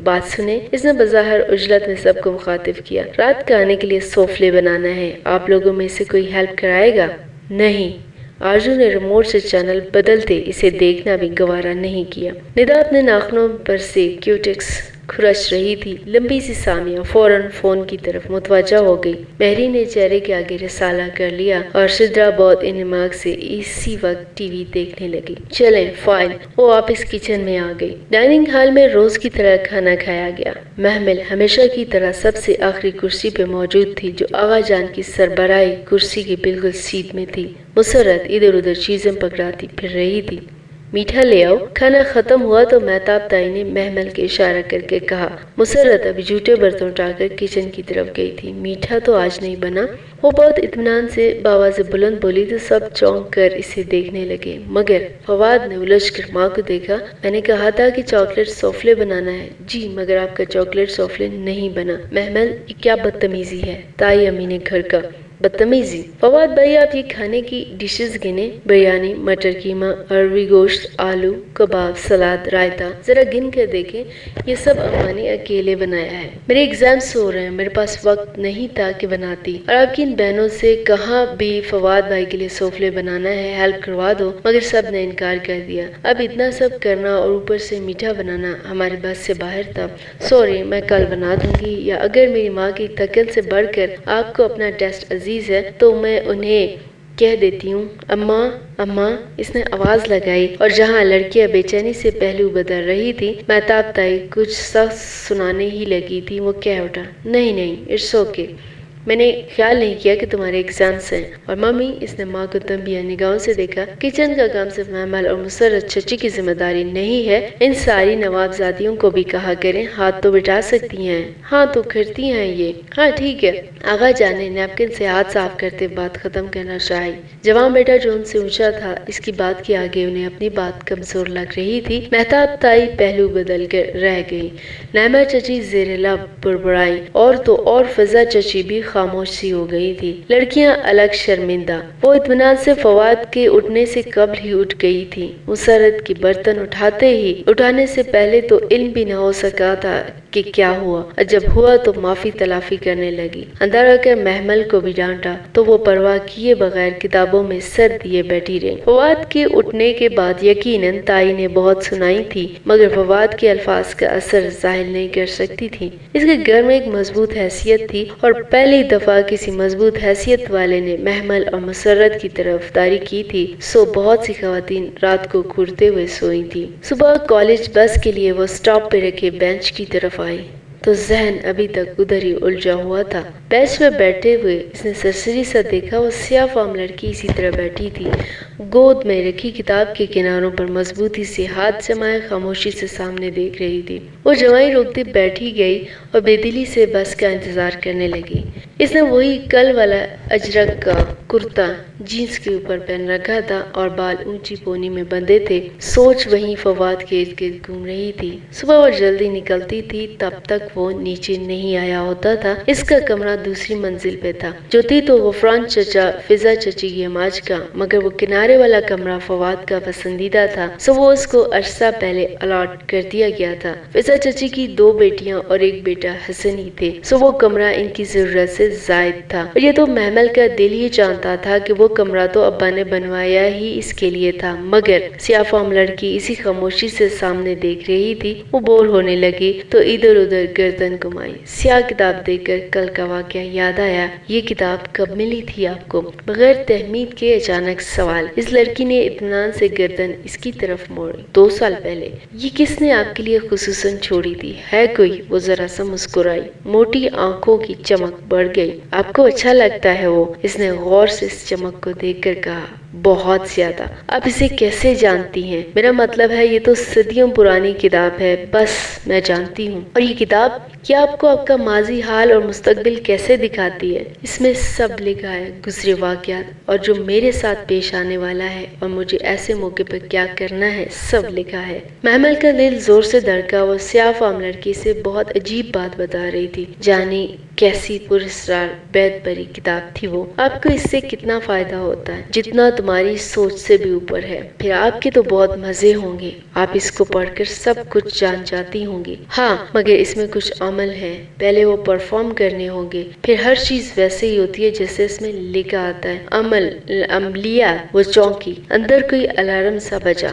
بات سنیں، اس نے بظاہر عجلت میں سب کو مخاطب کیا۔ رات کا آنے کے لیے سوفلے بنانا ہے، آپ لوگوں میں سے کوئی ہیلپ کرائے گا؟ نہیں۔ آرزو نے ریموٹ سے چینل بدلتے اسے دیکھنا بھی گوارا نہیں کیا۔ ندا اپنے ناخنوں پر سے کیوٹکس کھرچ رہی تھی۔ لمبی سی سامیہ فوراً فون کی طرف متوجہ ہو گئی۔ مہری نے چہرے کے آگے رسالہ کر لیا اور سدرا بہت انہماک سے اسی وقت ٹی وی دیکھنے لگی۔ چلیں فائل، وہ واپس کچن میں آ گئی۔ ڈائننگ ہال میں روز کی طرح کھانا کھایا گیا۔ محمل ہمیشہ کی طرح سب سے آخری کرسی پہ موجود تھی، جو آغا جان کی سربراہی کرسی کے بالکل سیدھ میں تھی۔ مسرت ادھر ادھر چیزیں پکڑاتی پھر رہی تھی۔ میٹھا لے آؤ۔ کھانا ختم ہوا تو مہتاب تائی نے محمل کے اشارہ کر کے کہا۔ مسرت ابھی جھوٹے برتن اٹھا کر کچن کی طرف گئی تھی۔ میٹھا تو آج نہیں بنا؟ وہ بہت اطمینان سے باواز بلند بولی تو سب چونک کر اسے دیکھنے لگے، مگر فواد نے الجھ کر ماں کو دیکھا۔ میں نے کہا تھا کہ چاکلیٹ سوفلے بنانا ہے۔ جی مگر آپ کا چاکلیٹ سوفلے نہیں بنا۔ محمل، یہ کیا بدتمیزی ہے؟ تائی امی نے گھر کا بدتمیزی؟ فواد بھائی آپ یہ کھانے کی ڈشز گنے، بریانی، مٹر قیمہ، اروی گوشت، آلو، کباب، سلاد، رائتا، ذرا گن کر دیکھیں، یہ سب اماں نے اکیلے بنایا ہے۔ میرے ایگزامز ہو رہے ہیں، میرے پاس وقت نہیں تھا کہ بناتی، اور آپ کی ان بہنوں سے کہاں بھی فواد بھائی کے لیے سوفلے بنانا ہے، ہیلپ کروا دو، مگر سب نے انکار کر دیا۔ اب اتنا سب کرنا اور اوپر سے میٹھا بنانا ہمارے بس سے باہر تھا۔ سوری، میں کل بنا دوں گی، یا اگر میری ماں کی تھکن سے بڑھ کر آپ کو اپنا ٹیسٹ عزیز ہے تو میں انہیں کہہ دیتی ہوں۔ اماں، اماں، اس نے آواز لگائی، اور جہاں لڑکیاں بے چینی سے پہلو بدل رہی تھی، مہتاب تائی کچھ سخت سنانے ہی لگی تھی۔ وہ کہہ اٹھا، نہیں، اٹس اوکے، میں نے خیال نہیں کیا کہ تمہارے ایگزامز ہیں۔ اور ممی، اس نے ماں کو تنبیہ نگاہوں سے دیکھا، کچن کا کام صرف محمل اور مسرت چچی کی ذمہ داری نہیں ہے، ان ساری نوابزادیوں کو بھی کہا کریں، ہاتھ تو بٹا سکتی ہیں۔ ہاں تو کرتی ہیں یہ۔ ہاں ٹھیک ہے۔ آغا جان نے نیپکن سے ہاتھ صاف کرتے بات ختم کرنا چاہی۔ جوان بیٹا جو ان سے اونچا تھا، اس کی بات کے آگے انہیں اپنی بات کمزور لگ رہی تھی۔ مہتاب تائی پہلو بدل کر رہ گئی۔ نعمہ چچی زیر لب بڑبڑائیں، اور تو اور فضا چچی بھی خاموش سی ہو گئی تھی۔ لڑکیاں الگ شرمندہ، وہ اطمینان سے فواد کے اٹھنے سے قبل ہی اٹھ گئی تھی۔ مسرت کی برتن اٹھانے سے پہلے تو علم بھی نہ ہو سکا تھا کہ کیا ہوا، اور جب ہوا تو معافی تلافی کرنے لگی۔ اندر آ کر محمل کو بھی ڈانٹا تو وہ پرواہ کیے بغیر کتابوں میں سر دیے بیٹھی رہی۔ فواد کے اٹھنے کے بعد یقیناً تائی نے بہت سنائی تھی، مگر فواد کے الفاظ کا اثر ظاہر نہیں کر سکتی تھی۔ اس کے گھر میں ایک مضبوط حیثیت تھی، اور پہلی دفعہ کسی مضبوط حیثیت والے نے محمل اور مسرت کی طرفداری کی تھی، سو بہت سی خواتین رات کو گھورتے ہوئے سوئی تھی۔ صبح کالج بس کے لیے وہ اسٹاپ پہ رکھے بینچ کی طرف آئی تو ذہن ابھی تک ادھر ہی الجھا ہوا تھا۔ بینچ پہ بیٹھے ہوئے اس نے سرسری سا دیکھا، وہ سیاہ فام لڑکی اسی طرح بیٹھی تھی، گود میں رکھی کتاب کے کناروں پر مضبوطی سے ہاتھ جمائے خاموشی سے سامنے دیکھ رہی تھی۔ وہ جمائی روکتے بیٹھی گئی اور بے دلی سے بس کا انتظار کرنے لگی۔ اس نے وہی کل والا اجرک کا کرتا جینس کے اوپر پہن رکھا تھا اور بال اونچی پونی میں بندھے تھے۔ سوچ وہیں فواد کے ارد گرد گھوم رہی تھی۔ صبح وہ جلدی نکلتی تھی، تب تک وہ نیچے نہیں آیا ہوتا تھا۔ اس کا کمرہ دوسری منزل پہ تھا، جو تھی تو وہ فرانس چچا فضا چچی کی اماج کا، مگر وہ کنارے والا کمرہ فواد کا پسندیدہ تھا، سو وہ اس کو عرصہ پہلے الاٹ کر دیا گیا تھا۔ فضا چچی کی 2 بیٹیاں اور ایک بیٹا حسن ہی تھے، سو وہ کمرہ ان کی ضرورت سے زائد تھا، اور یہ تو محمل کا دل ہی جانتا تھا کہ وہ کمرہ تو ابا نے بنوایا ہی اس کے لیے تھا، مگر سیاہ فام لڑکی اسی خاموشی سے سامنے دیکھ رہی تھی۔ وہ بور ہونے لگی تو ادھر ادھر گردن گھمائی۔ سیاہ کتاب دیکھ کر کل کا واقعہ یاد آیا۔ یہ کتاب کب ملی تھی آپ کو؟ بغیر تہمید کے اچانک سوال۔ اس لڑکی نے اطمینان سے گردن اس کی طرف موڑی۔ 2 سال پہلے۔ یہ کس نے آپ کے لیے خصوصاً چھوڑی تھی؟ ہے کوئی؟ وہ ذرا سا مسکرائی، موٹی آنکھوں کی چمک بڑھ گئی۔ آپ کو اچھا لگتا ہے وہ؟ اس نے غور سے اس چمک کو دیکھ کر کہا، بہت زیادہ۔ آپ اسے کیسے جانتی ہیں؟ میرا مطلب ہے یہ تو صدیوں پرانی کتاب ہے۔ بس میں جانتی ہوں۔ اور یہ کتاب کیا آپ کو آپ کا ماضی، حال اور مستقبل کیسے دکھاتی ہے؟ اس میں سب لکھا ہے، گزرے واقعات اور جو میرے ساتھ پیش آنے والا ہے اور مجھے ایسے موقع پر کیا کرنا ہے، سب لکھا ہے۔ محمل کا دل زور سے دھڑکا۔ وہ سیاہ فام لڑکی سے بہت عجیب بات بتا رہی تھی، جانی کیسی پراسرار بیت بری کتاب تھی وہ۔ آپ کو اس سے کتنا فائدہ ہوتا ہے؟ جتنا تمہاری سوچ سے بھی اوپر ہے۔ پھر آپ کے تو بہت مزے ہوں گے، آپ اس کو پڑھ کر سب کچھ جان جاتی ہوں گی۔ ہاں، مگر اس میں کچھ عمل ہے، پہلے وہ پرفارم کرنے ہوں گے، پھر ہر چیز ویسے ہی ہوتی ہے جیسے اس میں لکھا آتا ہے۔ عملیات۔ وہ چونکی، اندر کوئی الارم سا بجا۔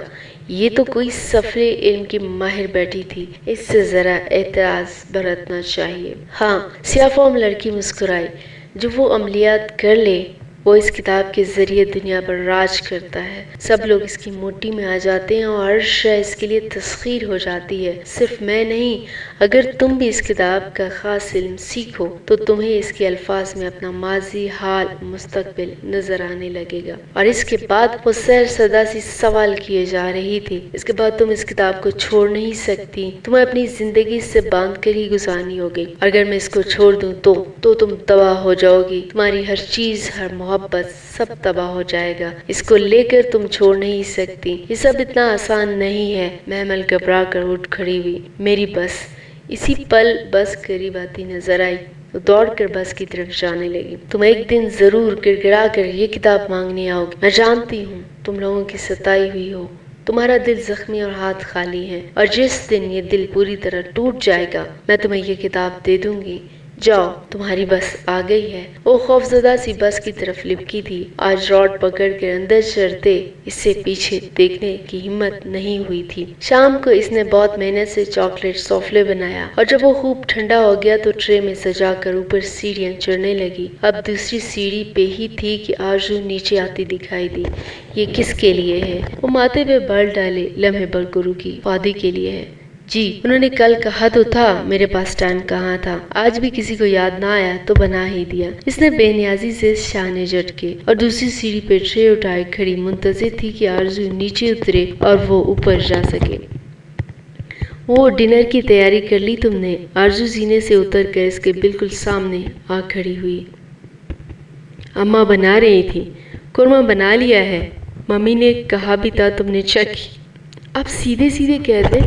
یہ تو کوئی سفر علم کی ماہر بیٹھی تھی، اس سے ذرا احتیاط برتنا چاہیے۔ ہاں، سیاہ فام لڑکی مسکرائی۔ جو وہ عملیات کر لے، وہ اس کتاب کے ذریعے دنیا پر راج کرتا ہے۔ سب لوگ اس کی موٹی میں آ جاتے ہیں اور ہر شے اس کے لیے تسخیر ہو جاتی ہے۔ صرف میں نہیں، اگر تم بھی اس کتاب کا خاص علم سیکھو تو تمہیں اس کے الفاظ میں اپنا ماضی، حال، مستقبل نظر آنے لگے گا۔ اور اس کے بعد وہ سر صدا سی سوال کیے جا رہی تھی، اس کے بعد تم اس کتاب کو چھوڑ نہیں سکتی، تمہیں اپنی زندگی سے باندھ کر ہی گزارنی ہوگی۔ اگر میں اس کو چھوڑ دوں تو تم تباہ ہو جاؤ گی، تمہاری ہر چیز، ہر محبت، سب تباہ ہو جائے گا۔ اس کو لے کر تم چھوڑ نہیں سکتی، یہ سب اتنا آسان نہیں ہے۔ محمل گھبرا کر اٹھ کھڑی ہوئی۔ میری بس۔ اسی پل بس قریب آتی نظر آئی، وہ دوڑ کر بس کی طرف جانے لگی۔ تم ایک دن ضرور گڑ گڑا کر یہ کتاب مانگنے آؤ گی، میں جانتی ہوں تم لوگوں کی ستائی ہوئی ہو، تمہارا دل زخمی اور ہاتھ خالی ہے، اور جس دن یہ دل پوری طرح ٹوٹ جائے گا میں تمہیں یہ کتاب دے دوں گی۔ جاؤ، تمہاری بس آ گئی ہے۔ وہ خوفزدہ سی بس کی طرف لپکی تھی۔ آج روڈ پکڑ کر اندر چڑھتے اس سے پیچھے دیکھنے کی ہمت نہیں ہوئی تھی۔ شام کو اس نے بہت محنت سے چاکلیٹ سوفلے بنایا، اور جب وہ خوب ٹھنڈا ہو گیا تو ٹرے میں سجا کر اوپر سیڑھیاں چڑھنے لگی۔ اب دوسری سیڑھی پہ ہی تھی کہ آرزو نیچے آتی دکھائی دی۔ یہ کس کے لیے ہے؟ وہ ماتھے پہ بال ڈالے لمحے بھر کو رکی۔ فادی کے لیے ہے جی، انہوں نے کل کہا تو تھا، میرے پاس ٹائم کہاں تھا، آج بھی کسی کو یاد نہ آیا تو بنا ہی دیا۔ اس نے بے نیازی سے شانے جھٹکے اور دوسری سیڑھی پہ ٹرے اٹھائے کھڑی منتظر تھی کہ آرزو نیچے اترے اور وہ اوپر جا سکے۔ وہ ڈنر کی تیاری کر لی تم نے؟ آرزو سینے سے اتر کر اس کے بالکل سامنے آ کھڑی ہوئی۔ اماں بنا رہی تھی۔ قورمہ بنا لیا ہے، ممی نے کہا بھی تھا تم نے چکھی۔ آپ سیدھے سیدھے کہہ دیں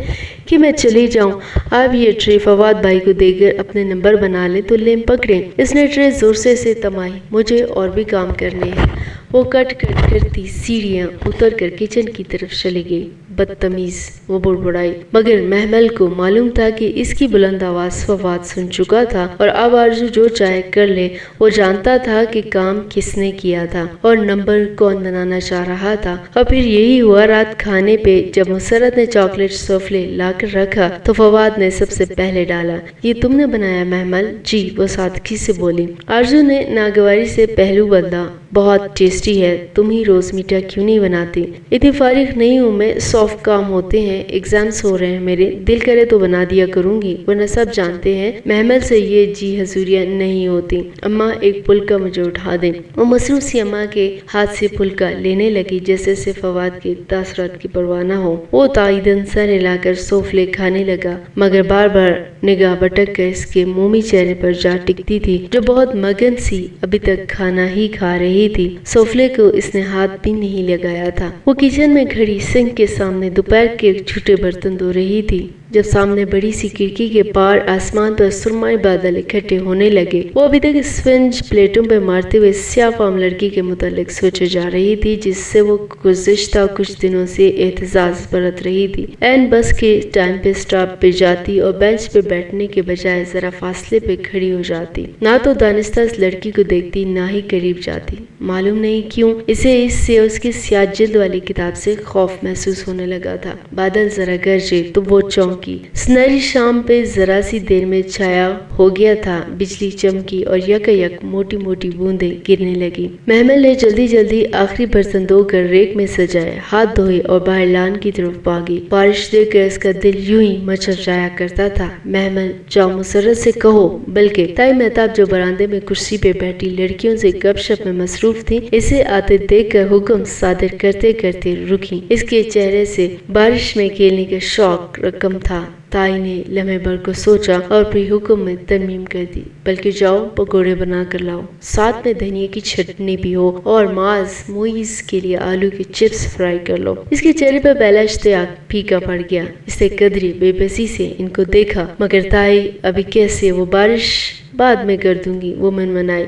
کہ میں چلی جاؤں. آپ یہ ٹرے فواد بھائی کو دے کر اپنے نمبر بنا لیں تو لیم پکڑیں. اس نے ٹرے زور سے تمائی. مجھے اور بھی کام کرنے ہیں. وہ کٹ کرتی سیڑھیاں اتر کر کچن کی طرف چلی گئی. بدتمیز، وہ بڑبڑائی. مگر محمل کو معلوم تھا کہ اس کی بلند آواز فواد سن چکا تھا اور اب آرزو جو چاہے کر لے. وہ جانتا تھا کہ کام کس نے کیا تھا اور نمبر کون بنانا چاہ رہا تھا. اور پھر یہی ہوا رات کھانے پہ جب مسرت نے چاکلیٹ سوفلے لا کر رکھا تو فواد نے سب سے پہلے ڈالا. یہ تم نے بنایا محمل؟ جی، وہ سادگی سے بولی. آرزو نے ناگواری سے پہلو بدلا. بہت ٹیسٹی ہے. تم ہی روز میٹھا کیوں نہیں بناتی؟ اتنی فارغ نہیں ہوں میں، سافٹ کام ہوتے ہیں، ایگزامز ہو رہے ہیں میرے. دل کرے تو بنا دیا کروں گی، ورنہ سب جانتے ہیں محمل سے یہ جی حضوریاں نہیں ہوتی. اماں ایک پھلکا مجھے اٹھا دیں. وہ مصروف سی اماں کے ہاتھ سے پھلکا لینے لگی جیسے سے فواد کے تاثرات کی پرواہ نہ ہو. وہ تائیدن سر ہلا کر سوفلے کھانے لگا، مگر بار بار نگاہ بٹک کر اس کے مومی چہرے پر جا ٹکتی تھی جو بہت مگن سی ابھی تک کھانا ہی کھا رہی تھی. سوفلے کو اس نے ہاتھ بھی نہیں لگایا تھا. وہ کچن میں کھڑی سنک کے سامنے دوپہر کے چھوٹے برتن دھو رہی تھی جب سامنے بڑی سی کھڑکی کے پار آسمان پر سرمائی بادل اکٹھے ہونے لگے. وہ ابھی تک اسفنج پلیٹوں پہ مارتے ہوئے سیاہ فام لڑکی کے متعلق سوچے جا رہی تھی جس سے وہ گزشتہ کچھ دنوں سے احتزاز برت رہی تھی. این بس کے ٹائم پہ اسٹاپ پہ جاتی اور بینچ پہ بیٹھنے کے بجائے ذرا فاصلے پہ کھڑی ہو جاتی. نہ تو دانستہ اس لڑکی کو دیکھتی نہ ہی قریب جاتی. معلوم نہیں کیوں اسے اس سے اس کی سیاہ جلد والی کتاب سے خوف محسوس ہونے لگا تھا. بادل ذرا گرجے تو وہ چونکی. سنہری شام پہ ذرا سی دیر میں چھایا ہو گیا تھا. بجلی چمکی اور یک موٹی موٹی بوندیں گرنے لگی. محمل نے جلدی جلدی آخری برتن دھو کر ریک میں سجائے، ہاتھ دھوئے اور باہر لان کی طرف بھاگی. بارش دیکھ کر اس کا دل یوں ہی مچل جایا کرتا تھا. محمل جاؤ مسرت سے کہو. بلکہ تائی مہتاب جو برآمدے میں کرسی پہ بیٹھی لڑکیوں سے گپ شپ میں مصروف تھی اسے آتے دیکھ کر حکم صادر کرتے کرتے رکی. اس کے چہرے سے بارش میں کھیلنے کا شوق رقم تھا. تائی نے لمحے بھر کو سوچا اور پھر حکم میں ترمیم کر دی. بلکہ جاؤ پکوڑے بنا کر لاؤ، ساتھ میں دھنیا کی چٹنی بھی ہو اور ماز موئیز کے لیے آلو کے چپس فرائی کر لو. اس کے چہرے پر پہلا اشتیاق پھیکا پڑ گیا. اس نے قدری بے بسی سے ان کو دیکھا. مگر تائی ابھی کیسے؟ وہ بارش بعد میں کر دوں گی، وہ منمنائی.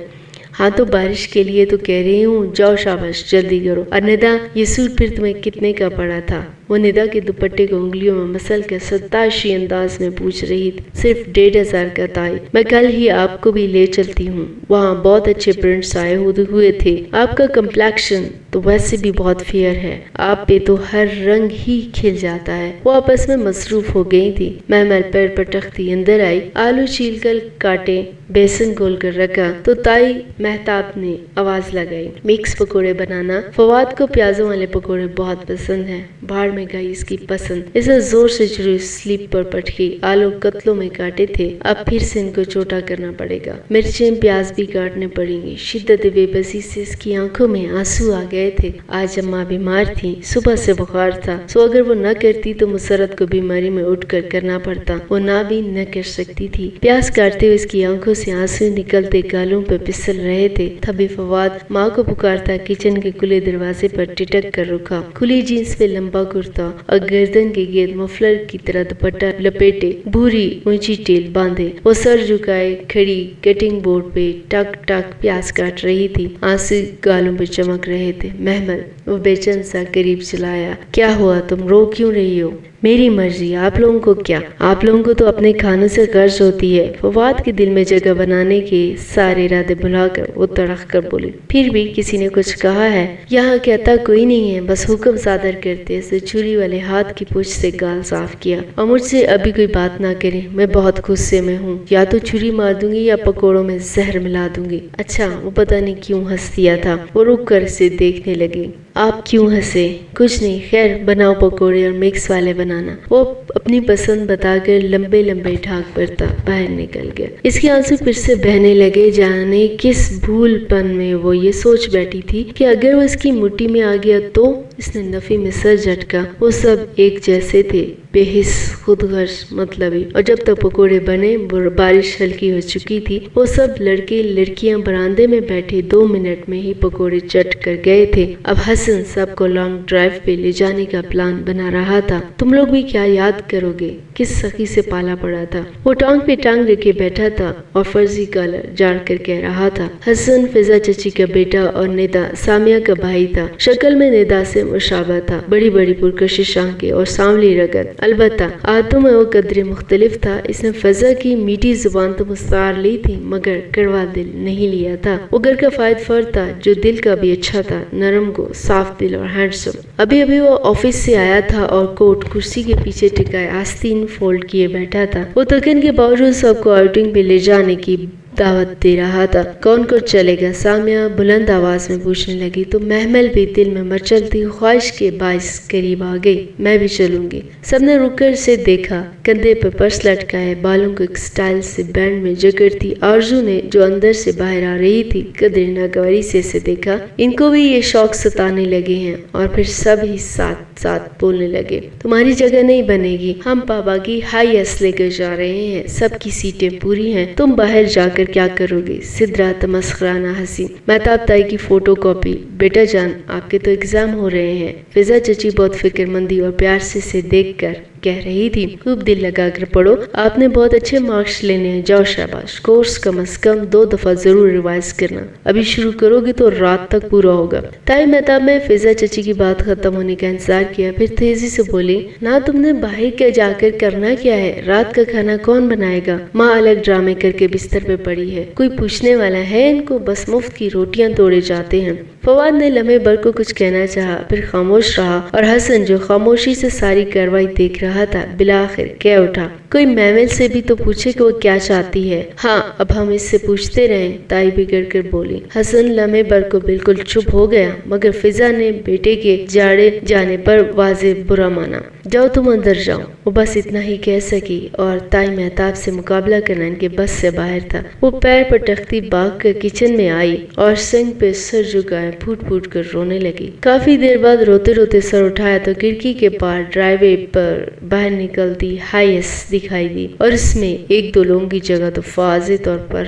ہاں تو بارش کے لیے تو کہہ رہی ہوں، جاؤ شاباش جلدی کرو. اور ندا یہ سوٹ پھر تمہیں کتنے کا پڑا تھا؟ وہ ندا کے دوپٹے کو انگلیوں میں مسل کر ستائشی انداز میں پوچھ رہی تھی. صرف 1500 کا تائی. میں کل ہی آپ کو بھی لے چلتی ہوں، وہاں بہت اچھے پرنٹس آئے ہوئے تھے. آپ کا کمپلیکشن تو ویسے بھی بہت فیئر ہے، آپ پہ تو ہر رنگ ہی کھل جاتا ہے. وہ آپس میں مصروف ہو گئی تھی. محمل پیر پٹکتی اندر آئی. آلو چھیل کر کاٹے، بیسن گول کر رکھا تو تائی مہتاب نے آواز لگائی، مکس پکوڑے بنانا. فواد کو پیازوں والے پکوڑے بہت پسند ہیں. باہر میں گئی اس کی پسند. اسے زور سے چڑی سلیپ پر پٹکی. آلو قتلوں میں کاٹے تھے، اب پھر سے ان کو چھوٹا کرنا پڑے گا. مرچیں پیاز بھی کاٹنے پڑیں گے. شدت بے بسی سے اس کی آنکھوں میں آنسو آ گئے تھے. آج اماں بیمار تھی، صبح سے بخار تھا، سو اگر وہ نہ کرتی تو مسرت کو بیماری میں اٹھ کر کرنا پڑتا. وہ نہ بھی نہ کر سکتی تھی. پیاز کاٹتے ہوئے اس کی آنکھوں سے آنسو نکلتے گالوں پہ پسل رہے تھے. تبھی فواد ماں کو پکارتا کچن کے کھلے دروازے پر ٹٹک کر رکا. کھلی جینس پہ لمبا کرتا اور گردن کے گرد مفلر کی طرح دوپٹہ لپیٹے، بھوری اونچی ٹیل باندھے وہ سر جھکائے کھڑی کٹنگ بورڈ پہ ٹک ٹک پیاز کاٹ رہی تھی. آنسو گالوں پہ چمک رہے تھے. محمل وہ بے چین سا قریب چلایا. کیا ہوا؟ تم رو کیوں رہی ہو؟ میری مرضی، آپ لوگوں کو کیا؟ آپ لوگوں کو تو اپنے کھانوں سے غرض ہوتی ہے. فواد کے دل میں جگہ بنانے کے سارے ارادے بھلا کر وہ تڑخ کر بولی. پھر بھی کسی نے کچھ کہا ہے؟ یہاں کہتا کوئی نہیں ہے، بس حکم صادر کرتے. اسے چھری والے ہاتھ کی پوچھ سے گال صاف کیا. اور مجھ سے ابھی کوئی بات نہ کریں، میں بہت غصے میں ہوں. یا تو چھری مار دوں گی یا پکوڑوں میں زہر ملا دوں گی. اچھا، وہ پتہ نہیں کیوں ہنس دیا تھا. وہ رک کر اسے دیکھنے لگی. آپ کیوں ہنسے؟ کچھ نہیں، خیر بناؤ پکوڑے اور مکس والے بنانا. وہ اپنی پسند بتا کر لمبے لمبے ڈھاک برتا باہر نکل گیا. اس کے آنسو پھر سے بہنے لگے. جانے کس بھول پن میں وہ یہ سوچ بیٹھی تھی کہ اگر وہ اس کی مٹھی میں آ گیا تو اس نے نفی میں سر جھٹکا۔ وہ سب ایک جیسے تھے، بے حس، خود غرض، مطلبی، اور جب تک پکوڑے بنے بارش ہلکی ہو چکی تھی۔ وہ سب لڑکے لڑکیاں برآمدے میں بیٹھے 2 منٹ میں ہی پکوڑے چٹ کر گئے تھے۔ اب حسن سب کو لانگ ڈرائیو پہ لے جانے کا پلان بنا رہا تھا۔ تم لوگ بھی کیا یاد کرو گے، کس سخی سے پالا پڑا تھا۔ وہ ٹانگ پہ ٹانگ رکھے بیٹھا تھا اور فرضی کالر جاڑ کر کہہ رہا تھا۔ حسن فضا چچی کا بیٹا اور ندا سامیہ کا بھائی تھا۔ شکل میں ندا سے مشابہ تھا، بڑی بڑی پرکشش آنکھیں اور سانولی رگت، البتہ عادتوں میں وہ قدرے مختلف تھا۔ اس نے فضا کی میٹھی زبان تو مستعار لی تھی مگر کڑوا دل نہیں لیا تھا۔ وہ گھر کا فائد فرد تھا جو دل کا بھی اچھا تھا، نرم کو، صاف دل اور ہینڈسم۔ ابھی وہ آفس سے آیا تھا اور کوٹ کرسی کے پیچھے ٹکائے آستین فولڈ کیے بیٹھا تھا۔ وہ تھکن کے باوجود سب کو آؤٹنگ پہ لے جانے کی دعوت دے رہا تھا۔ کون چلے گا؟ سامیہ بلند آواز میں پوچھنے لگی تو محمل بھی دل میں مچلتی خواہش کے باعث قریب آ گئی۔ میں بھی چلوں گی۔ سب نے رک کر اسے دیکھا، کندھے پر پرس لٹکائے، بالوں کو ایک سٹائل سے بینڈ میں جکڑتی آرزو نے جو اندر سے باہر آ رہی تھی قدرے ناگواری سے اسے دیکھا۔ ان کو بھی یہ شوق ستانے لگے ہیں۔ اور پھر سب ہی ساتھ ساتھ بولنے لگے، تمہاری جگہ نہیں بنے گی، ہم پابا کی ہائی ایس لے کر جا رہے ہیں، سب کی سیٹیں پوری ہیں، تم باہر جا کر کیا کرو گے؟ سدرا تمسخرانہ ہنسی۔ مہتاب تائی کی فوٹو کاپی۔ بیٹا جان آپ کے تو ایگزام ہو رہے ہیں۔ فضا چچی بہت فکر مندی اور پیار سے اسے دیکھ کر کہہ رہی تھی، خوب دل لگا کر پڑھو، آپ نے بہت اچھے مارکس لینے ہیں، جاؤ شاباش۔ کورس کم از کم 2 دفعہ ضرور ریوائز کرنا، ابھی شروع کرو گے تو رات تک پورا ہوگا۔ تائی مہتاب میں فضا چچی کی بات ختم ہونے کا انتظار کیا، پھر تیزی سے بولی، نہ تم نے باہر کے جا کر کرنا کیا ہے؟ رات کا کھانا کون بنائے گا؟ ماں الگ ڈرامے کر کے بستر پہ پڑی ہے، کوئی پوچھنے والا ہے؟ ان کو بس مفت کی روٹیاں توڑے جاتے ہیں۔ فواد نے لمحے بھر کو کچھ کہنا چاہا، پھر خاموش رہا اور حسن جو خاموشی سے ساری کارروائی دیکھ رہا تھا بالآخر کہہ اٹھا، کوئی محمل سے بھی تو پوچھے کہ وہ کیا چاہتی ہے۔ ہاں اب ہم اس سے پوچھتے رہیں، تائی بگڑ کر بولی۔ حسن لمحے بھر کو بالکل چپ ہو گیا مگر فضا نے بیٹے کے جاڑے جانے پر واضح برا مانا۔ جاؤ تم اندر جاؤ، وہ بس اتنا ہی کہہ سکی اور تائی مہتاب سے مقابلہ کرنا ان کے بس سے باہر تھا۔ وہ پیر پر تختی باغ کر کچن میں آئی اور سنگ پہ سر جھکائے پھوٹ پھوٹ کر رونے لگی۔ کافی دیر بعد روتے روتے سر اٹھایا تو کھڑکی کے پار ڈرائیو وے پر باہر نکلتی ہائی ایس دکھائی دی اور اس میں 1-2 لوگوں کی جگہ تو واضح طور پر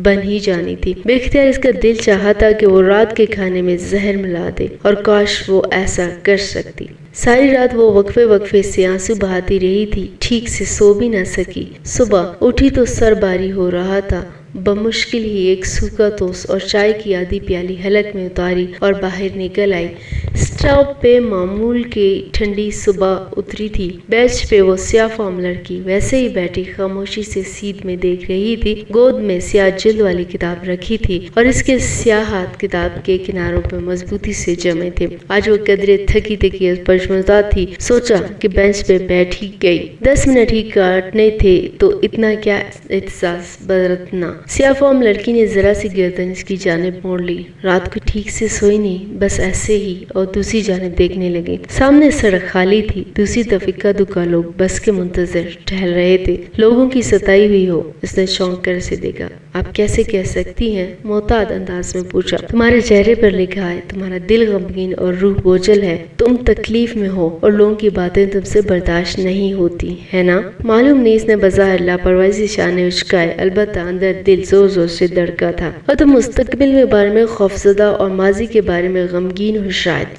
بن ہی جانی تھی۔ بے اختیار اس کا دل چاہا تھا کہ وہ رات کے کھانے میں زہر ملا دے اور کاش وہ ایسا کر سکتی۔ ساری رات وہ وقفے سے آنسو بہاتی رہی تھی، ٹھیک سے سو بھی نہ سکی۔ صبح اٹھی تو سر باری ہو رہا تھا، بمشکل ہی ایک سوکھا توس اور چائے کی آدھی پیالی حلق میں اتاری اور باہر نکل آئی۔ اسٹاپ پہ معمول کی ٹھنڈی صبح اتری تھی۔ بینچ پہ وہ سیاہ فام لڑکی ویسے ہی بیٹھی خاموشی سے سیدھ میں دیکھ رہی تھی۔ گود میں سیاہ جلد والی کتاب رکھی تھی اور اس کے سیاہ ہاتھ کتاب کے کناروں پہ مضبوطی سے جمے تھے۔ آج وہ قدرے تھکی پشمزدہ تھی، سوچا کہ بینچ پہ بیٹھ ہی گئی، 10 منٹ ہی کاٹنے تھے تو اتنا کیا احساس برتنا۔ سیاہ فام لڑکی نے ذرا سی گردن اس کی جانب موڑ لی۔ رات کو ٹھیک سے سوئی نہیں، بس ایسے ہی، اور دوسری جانب دیکھنے لگی۔ سامنے سڑک خالی تھی، دوسری طرف اکا دکا لوگ بس کے منتظر ٹہل رہے تھے۔ لوگوں کی ستائی ہوئی ہو؟ اس نے چونک کر اسے دیکھا۔ آپ کیسے کہہ سکتی ہیں؟ محتاط انداز میں پوچھا۔ تمہارے چہرے پر لکھا ہے، تمہارا دل غمگین اور روح بوجھل ہے، تم تکلیف میں ہو اور لوگوں کی باتیں تم سے برداشت نہیں ہوتی ہے نا؟ معلوم نہیں، اس نے بظاہر لاپرواہی سے شانے اچکائے، البتہ اندر دل زور زور سے دھڑکا تھا۔ اور تم مستقبل کے بارے میں خوفزدہ اور ماضی کے بارے میں غمگین ہو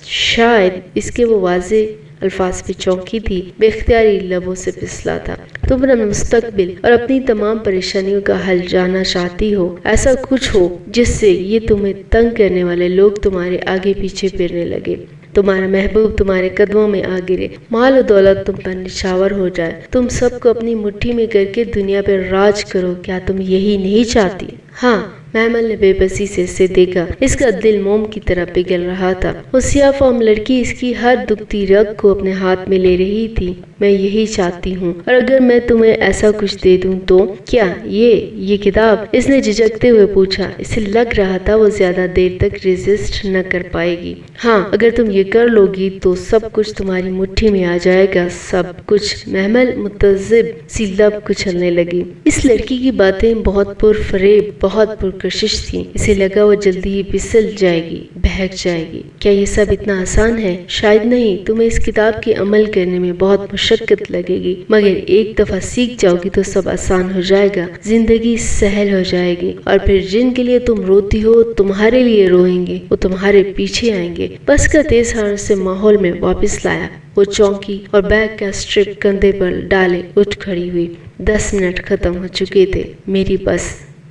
شاید اس کے وہ واضح الفاظ پہ چونکی تھی، بے اختیاری لبوں سے پھسلا تھا۔ تم اپنا مستقبل اور اپنی تمام پریشانیوں کا حل جاننا چاہتی ہو، ایسا کچھ ہو جس سے یہ تمہیں تنگ کرنے والے لوگ تمہارے آگے پیچھے پھرنے لگے، تمہارا محبوب تمہارے قدموں میں آ گرے، مال و دولت تم پر نچھاور ہو جائے، تم سب کو اپنی مٹھی میں کر کے دنیا پر راج کرو، کیا تم یہی نہیں چاہتی؟ ہاں، محمل نے بے بسی سے اسے دیکھا، اس کا دل موم کی طرح پگھل رہا تھا۔ وہ سیاہ فام لڑکی اس کی ہر دکھتی رگ کو اپنے ہاتھ میں لے رہی تھی۔ میں یہی چاہتی ہوں، اور اگر میں تمہیں ایسا کچھ دے دوں تو کیا یہ کتاب؟ اس نے جھجکتے ہوئے پوچھا۔ اسے لگ رہا تھا وہ زیادہ دیر تک ریزسٹ نہ کر پائے گی۔ ہاں، اگر تم یہ کر لو گی تو سب کچھ تمہاری مٹھی میں آ جائے گا، سب کچھ۔ محمل متذب سی لب کچلنے لگی۔ اس لڑکی کی باتیں بہت پرفریب، بہت پرکشش کشش تھی، اسے لگا وہ جلدی ہی پھسل جائے گی، بہک جائے گی۔ کیا یہ سب اتنا آسان ہے؟ شاید نہیں، تمہیں اس کتاب کی عمل کرنے میں بہت مشقت لگے گی، مگر ایک دفعہ سیکھ جاؤ گی تو سب آسان ہو جائے گا، زندگی سہل ہو جائے گی، اور پھر جن کے لیے تم روتی ہو تمہارے لیے روئیں گے، وہ تمہارے پیچھے آئیں گے۔ بس کا تیز ہارن سے ماحول میں واپس لایا، وہ چونکی اور بیگ کا اسٹرپ کندھے پر ڈالے اٹھ کھڑی ہوئی۔ 10 منٹ ختم ہو چکے تھے۔ میری بس،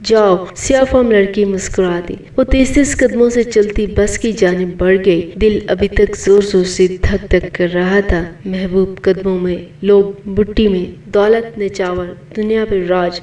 جاؤ۔ سیاہ فام لڑکی مسکرا دی۔ وہ تیز قدموں سے چلتی بس کی جانب بڑھ گئی۔ دل ابھی تک زور زور سے دھک دھک کر رہا تھا۔ محبوب قدموں میں، لوگ بٹی میں، دولت نچاور، دنیا پر راج۔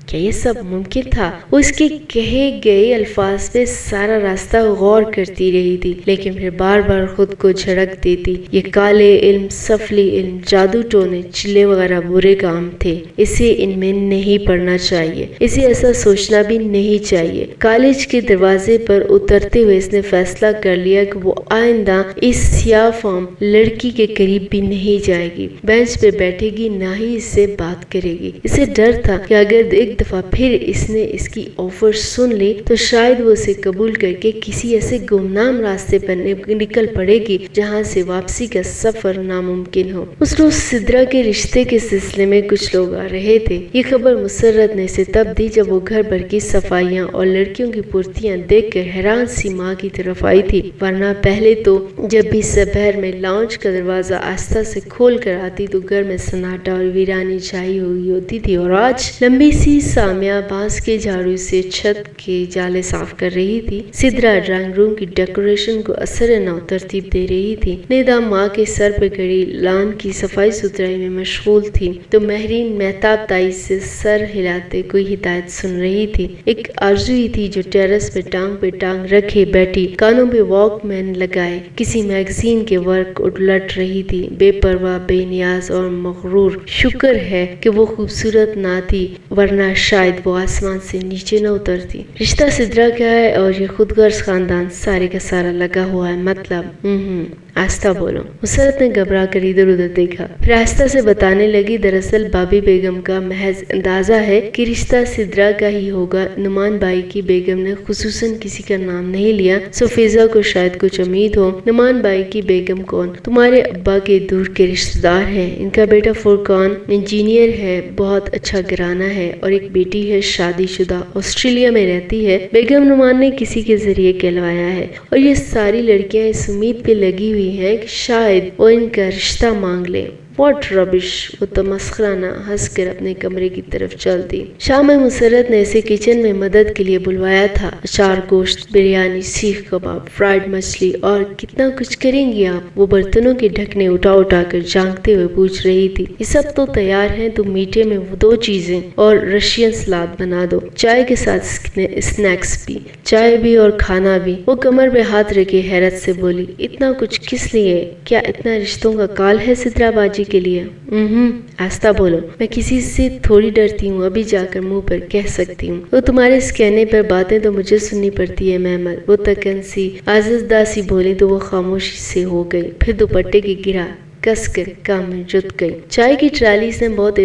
کیا یہ سب ممکن تھا؟ وہ اس کے کہے گئے الفاظ پہ سارا راستہ غور کرتی رہی تھی، لیکن پھر بار بار خود کو جھڑک دیتی۔ یہ کالے علم، سفلی علم، جادو ٹونے، چلے وغیرہ برے کام تھے، اسے ان میں نہیں پڑنا چاہیے، اسے ایسا سوچنا بھی نہیں چاہیے۔ کالج کے دروازے پر اترتے ہوئے اس نے فیصلہ کر لیا کہ وہ آئندہ اس سیاہ فام لڑکی کے قریب بھی نہیں جائے گی، بینچ پہ بیٹھے گی، نہ ہی اس سے بات کرے گی۔ اسے ڈر تھا کہ اگر ایک دفعہ پھر اس نے اس کی آفر سن لی تو شاید وہ اسے قبول کر کے کسی ایسے گمنام راستے پر نکل پڑے گی جہاں سے واپسی کا سفر ناممکن ہو۔ اس روز سدرا کے رشتے کے سلسلے میں کچھ لوگ آ رہے تھے۔ یہ خبر مسرت نے اسے تب دی جب وہ گھر بھر کی صفائیاں اور لڑکیوں کی پورتیاں دیکھ کر حیران سی ماں کی طرف آئی تھی، ورنہ پہلے تو جب بھی سپہر میں لاؤنج کا دروازہ آہستہ سے کھول کر آتی تو گھر میں سناٹا اور ویرانی چھائی ہوئی ہوتی تھی، اور آج لمبی سی سامیہ بانس کے جھاڑو سے چھت کے جالے صاف کر رہی تھی۔ سدرا ڈرائنگ روم کی ڈیکوریشن کو اثر نو ترتیب دے رہی تھی۔ ندا ماں کے سر پہ کھڑی لان کی صفائی ستھرائی میں مشغول تھی تو مہرین مہتاب تائی سے سر ہلاتے کوئی ہدایت سن رہی تھی۔ ایک آرزو ہی تھی جو ٹیرس پہ ٹانگ رکھے بیٹھی، کانوں پہ واک مین لگائے کسی میگزین کے ورق الٹ رہی تھی، بے پرواہ، بے نیاز اور مغرور۔ شکر ہے کہ وہ خوبصورت نہ تھی، ورنہ شاید وہ آسمان سے نیچے نہ اترتی۔ رشتہ سدرا کا ہے اور یہ خود غرض خاندان سارے کا سارا لگا ہوا ہے، مطلب آہستہ بولو۔ مسرت نے گھبرا کر ادھر ادھر دیکھا، پھر آہستہ سے بتانے لگی، دراصل بابی بیگم کا محض اندازہ ہے کہ رشتہ سدرا کا ہی ہوگا۔ نعمان بھائی کی بیگم نے خصوصاً کسی کا نام نہیں لیا، سو فضا کو شاید کچھ امید ہو۔ نعمان بھائی کی بیگم کون؟ تمہارے ابا کے دور کے رشتہ دار ہیں، ان کا بیٹا فرقان انجینئر ہے، بہت اچھا گھرانہ ہے، اور ایک بیٹی ہے شادی شدہ، آسٹریلیا میں رہتی ہے۔ بیگم نعمان نے کسی کے ذریعے کہلوایا ہے، اور یہ ساری لڑکیاں اس امید پہ لگی ہوئی ہیں کہ شاید وہ ان کا رشتہ مانگ لے۔ واٹ ربش! وہ تمسخرانہ ہنس کر اپنے کمرے کی طرف چل دی۔ شام میں مسرت نے اسے کچن میں مدد کے لیے بلوایا تھا۔ اچار گوشت، بریانی، سیخ کباب، فرائیڈ مچھلی اور کتنا کچھ کریں گی آپ؟ وہ برتنوں کے ڈھکنے اٹھا کر جھانکتے ہوئے پوچھ رہی تھی۔ یہ سب تو تیار ہے، تو میٹھے میں وہ 2 چیزیں اور رشین سلاد بنا دو، چائے کے ساتھ اسنیکس بھی، چائے بھی اور کھانا بھی۔ وہ کمر پہ ہاتھ رکھے حیرت سے بولی، اتنا کچھ کس لیے؟ کیا اتنا رشتوں کا کال ہے سدرا باجی کے لیے؟ آہستہ بولو، میں کسی سے تھوڑی ڈرتی ہوں، ابھی جا کر منہ پر کہہ سکتی ہوں۔ وہ تمہارے اس کہنے پر باتیں تو مجھے سننی پڑتی ہے محمد، وہ تکن سی آززدہ سی بولی تو وہ خاموشی سے ہو گئی، پھر دوپٹے کی گرا کس کر کام میں جت گئی۔ چائے کی ٹرالی اس نے بہت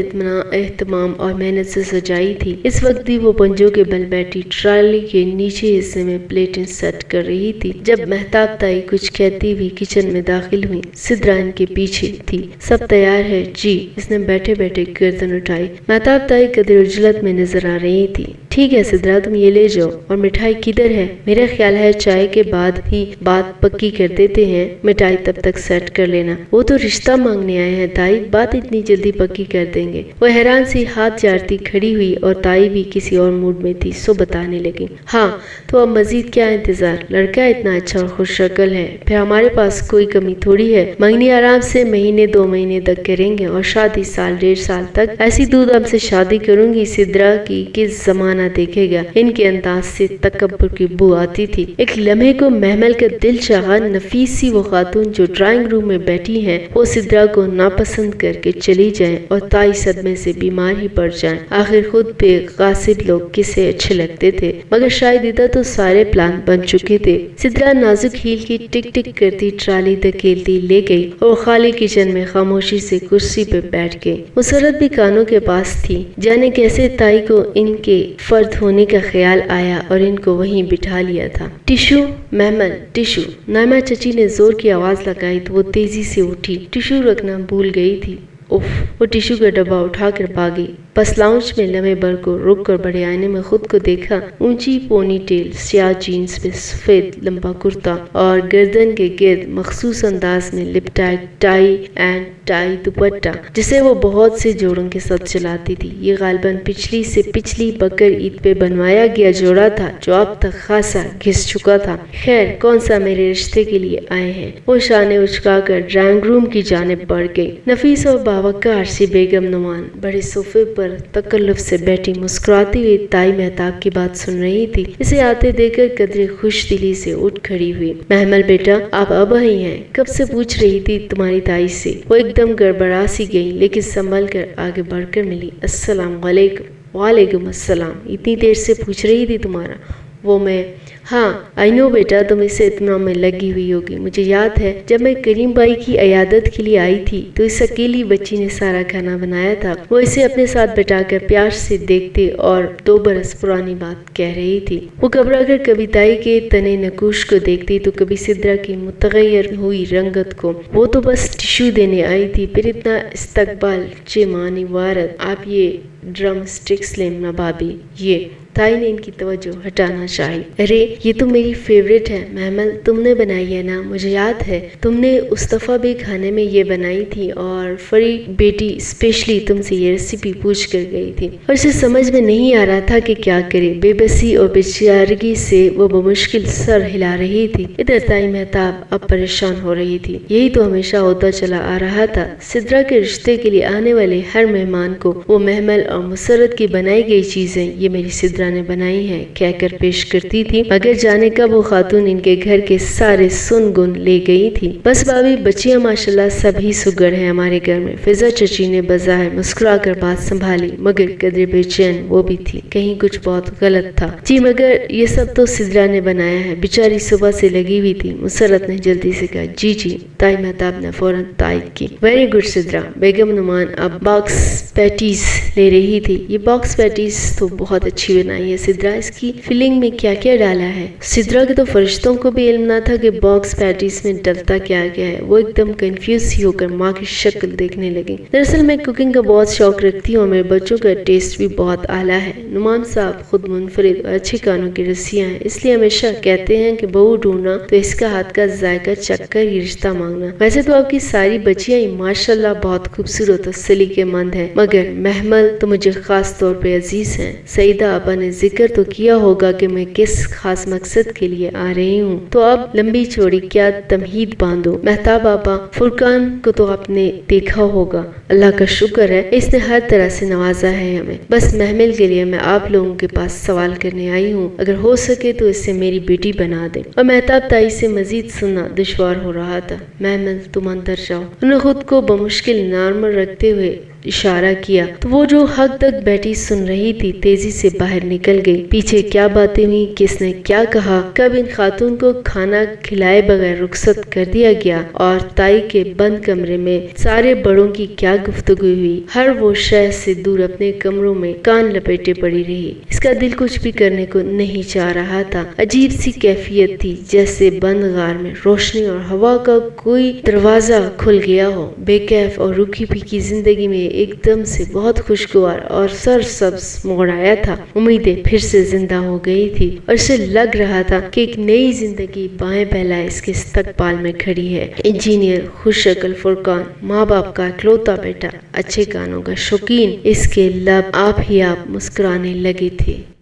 اہتمام اور محنت سے سجائی تھی۔ اس وقت بھی وہ پنجوں کے بل بیٹھی ٹرالی کے نیچے حصے میں پلیٹیں سیٹ کر رہی تھی جب مہتاب تائی کچھ کہتی ہوئی کچن میں داخل ہوئی۔ سدرا ان کے پیچھے تھی۔ سب تیار ہے جی، اس نے بیٹھے بیٹھے گردن اٹھائی۔ مہتاب تائی قدر عجلت میں نظر آ رہی تھی۔ ٹھیک ہے سدرا، تم یہ لے جاؤ۔ اور مٹھائی کدھر ہے؟ میرا خیال ہے چائے کے بعد ہی بات پکی کر دیتے ہیں، مٹھائی تب تک سیٹ کر لینا۔ وہ تو رشتہ مانگنے آئے ہیں تائی، بات اتنی جلدی پکی کر دیں گے۔ وہ حیران سی ہاتھ جاڑتی کھڑی ہوئی اور تائی بھی کسی اور موڈ میں تھی، سو بتانے لگی، ہاں تو اب مزید کیا انتظار؟ لڑکا اتنا اچھا اور خوش شکل ہے، پھر ہمارے پاس کوئی کمی تھوڑی ہے۔ منگنی آرام سے مہینے 2 مہینے تک کریں گے اور شادی 1.5 سال تک۔ ایسی دودھ ہم سے شادی کروں گی سدرا کی کس زمانہ دیکھے گا۔ ان کے انداز سے تکبر کی بو آتی تھی۔ ایک لمحے کو محمل کا دل چاہا، نفیس سی وہ خاتون جو ڈرائنگ روم میں بیٹھی ہیں وہ سدرا کو ناپسند کر کے چلی جائیں اور تائی صدمے سے بیمار ہی پڑ جائیں۔ آخر خود پہ غاصب لوگ کسے اچھے لگتے تھے، مگر شاید ادھر تو سارے پلان بن چکے تھے۔ سدرا نازک ہیل کی ٹک ٹک کرتی ٹرالی دھکیلتی لے گئی اور خالی کچن میں خاموشی سے کرسی پہ بیٹھ گئی۔ مسرت بھی کانوں کے پاس تھی، جانے کیسے تائی کو ان کے فرد ہونے کا خیال آیا اور ان کو وہیں بٹھا لیا تھا۔ ٹشو محمل ٹشو، نائمہ چچی نے زور کی آواز لگائی تو وہ تیزی سے اٹھی، ٹشو رکھنا بھول گئی تھی۔ اف، وہ ٹشو کا ڈبہ اٹھا کر بھاگی۔ بس لاؤنج میں لمحے بھر کو رک کر بڑے آئینے میں خود کو دیکھا، اونچی پونی ٹیل، سیاہ جینز میں سفید لمبا کرتا اور گردن کے گرد مخصوص انداز میں لپٹائے ٹائی اینڈ ٹائی دوپٹہ جسے وہ بہت سے جوڑوں کے ساتھ چلاتی تھی۔ یہ غالباً پچھلی سے پچھلی بقر عید پہ بنوایا گیا جوڑا تھا جو اب تک خاصا گھس چکا تھا۔ خیر، کون سا میرے رشتے کے لیے آئے ہیں؟ وہ شانے اچکا کر ڈرائنگ روم کی جانب بڑھ گئی۔ نفیس اور باوقار سی بیگم نعمان بڑے صوفے پر تکلف سے بیٹھی مسکراتی ہوئی تائی مہتاب کی بات سن رہی تھی۔ اسے آتے دیکھ کر قدرے خوش دلی سے اٹھ کھڑی ہوئی۔ محمل بیٹا، آپ اب آئی ہیں؟ کب سے پوچھ رہی تھی تمہاری تائی سے۔ وہ ایک دم گڑبڑا سی گئی لیکن سنبھل کر آگے بڑھ کر ملی۔ السلام علیکم۔ وعلیکم السلام۔ اتنی دیر سے پوچھ رہی تھی تمہارا وہ میں؟ ہاں آئی نو بیٹا، تم اسے اطمینان میں لگی ہوئی ہوگی۔ مجھے یاد ہے جب میں کریم بھائی کی عیادت کے لیے آئی تھی تو اس اکیلی بچی نے سارا کھانا بنایا تھا۔ وہ اسے اپنے ساتھ بٹھا کر پیار سے دیکھتے اور 2 برس پرانی بات کہہ رہی تھی۔ وہ گھبرا کر کبھی تائی کے تنے نقوش کو دیکھتی تو کبھی سدرا کی متغیر ہوئی رنگت کو۔ وہ تو بس ٹشو دینے آئی تھی، پھر اتنا استقبال چے مانی وارد۔ آپ یہ ڈرم سٹکس لیں نا بھابی۔ یہ تائی نے ان کی توجہ ہٹانا چاہی۔ ارے یہ تو میری فیوریٹ ہے محمل، تم نے بنائی ہے نا؟ مجھے یاد ہے تم نے استفا بے کھانے میں یہ بنائی تھی اور فری بیٹی اسپیشلی تم سے یہ ریسیپی پوچھ کر گئی تھی اور اسے سمجھ میں نہیں آ رہا تھا کہ کیا کرے۔ بے بسی اور بیچارگی سے وہ بمشکل سر ہلا رہی تھی۔ ادھر تائی مہتاب اب پریشان ہو رہی تھی۔ یہی تو ہمیشہ ہوتا چلا آ رہا تھا، سدرا کے رشتے کے لیے آنے والے ہر مہمان کو وہ محمل اور مسرت کی بنائی گئی چیزیں یہ میری سدرا نے بنائی ہیں کہہ کر پیش کرتی تھی، مگر جانے کب وہ خاتون ان کے گھر کے سارے سن گن لے گئی تھی۔ بس بھابی، بچیاں ماشاءاللہ سب ہی سگڑ ہیں ہمارے گھر میں۔ فضا چچی نے بظاہر مسکرا کر بات سنبھالی مگر قدرے بے چین وہ بھی تھی، کہیں کچھ بہت غلط تھا۔ جی مگر یہ سب تو سدرا نے بنایا ہے، بیچاری صبح سے لگی ہوئی تھی، مسرت نے جلدی سے کہا۔ جی جی، تائی مہتاب نے فوراً تائید کی۔ Very good Sidra. بیگم نعمان اب باکس پیٹیز لے رہی تھی۔ یہ باکس پیٹیز تو بہت اچھی بنائی ہے سدرا، اس کی فلنگ میں کیا کیا ڈالا ہے؟ سدرا کے تو فرشتوں کو بھی علم نہ تھا کہ باکس پیٹیز میں ڈلتا کیا گیا ہے۔ وہ ایک دم کنفیوز ہی ہو کر ماں کی شکل دیکھنے لگی۔ دراصل میں کوکنگ کا بہت شوق رکھتی ہوں اور میرے بچوں کا ٹیسٹ بھی بہت اعلیٰ ہے۔ نعمان صاحب خود منفرد اور اچھے کانوں کی رسیاں ہیں، اس لیے ہمیشہ کہتے ہیں کہ بہو ڈھونڈنا تو اس کا ہاتھ کا ذائقہ چکھ کر ہی رشتہ مانگنا۔ ویسے تو آپ کی ساری بچیاں ہی ماشاءاللہ بہت خوبصورت اور سلیقے مند ہیں، مگر محمل تو مجھے خاص طور پہ عزیز ہیں۔ سعیدہ آپا نے ذکر تو کیا ہوگا کہ میں کس خاص مقصد کے لیے آ رہی ہوں، تو اب لمبی چوڑی کیا تمہید باندھو۔ مہتاب آپا، فرقان کو تو آپ نے دیکھا ہوگا، اللہ کا شکر ہے اس نے ہر طرح سے نوازا ہے ہمیں۔ بس محمل کے لیے میں آپ لوگوں کے پاس سوال کرنے آئی ہوں، اگر ہو سکے تو اسے میری بیٹی بنا دیں۔ اور مہتاب تائی سے مزید سننا دشوار ہو رہا تھا۔ محمل تم اندر جاؤ، انہوں نے خود کو بمشکل نارمل رکھتے ہوئے اشارہ کیا تو وہ جو حد تک بیٹی سن رہی تھی تیزی سے باہر نکل گئی۔ پیچھے کیا باتیں ہوئی، کس نے کیا کہا، کب ان خاتون کو کھانا کھلائے بغیر رخصت کر دیا گیا اور تائی کے بند کمرے میں سارے بڑوں کی کیا گفتگو ہوئی، ہر وہ شے سے دور اپنے کمروں میں کان لپیٹے پڑی رہی۔ اس کا دل کچھ بھی کرنے کو نہیں چاہ رہا تھا۔ عجیب سی کیفیت تھی، جیسے بند غار میں روشنی اور ہوا کا کوئی دروازہ کھل گیا ہو۔ بے کیف اور روکھی پھیکی زندگی میں ایک دم سے بہت خوشگوار اور سرسبز موڑ آیا تھا۔ امیدیں پھر سے زندہ ہو گئی تھی اور اسے لگ رہا تھا کہ ایک نئی زندگی بائیں پھیلائے اس کے استقبال میں کھڑی ہے۔ انجینئر خوش شکل فرقان، ماں باپ کا اکلوتا بیٹا، اچھے کانوں کا شوقین، اس کے لب آپ ہی آپ مسکرانے لگے تھے۔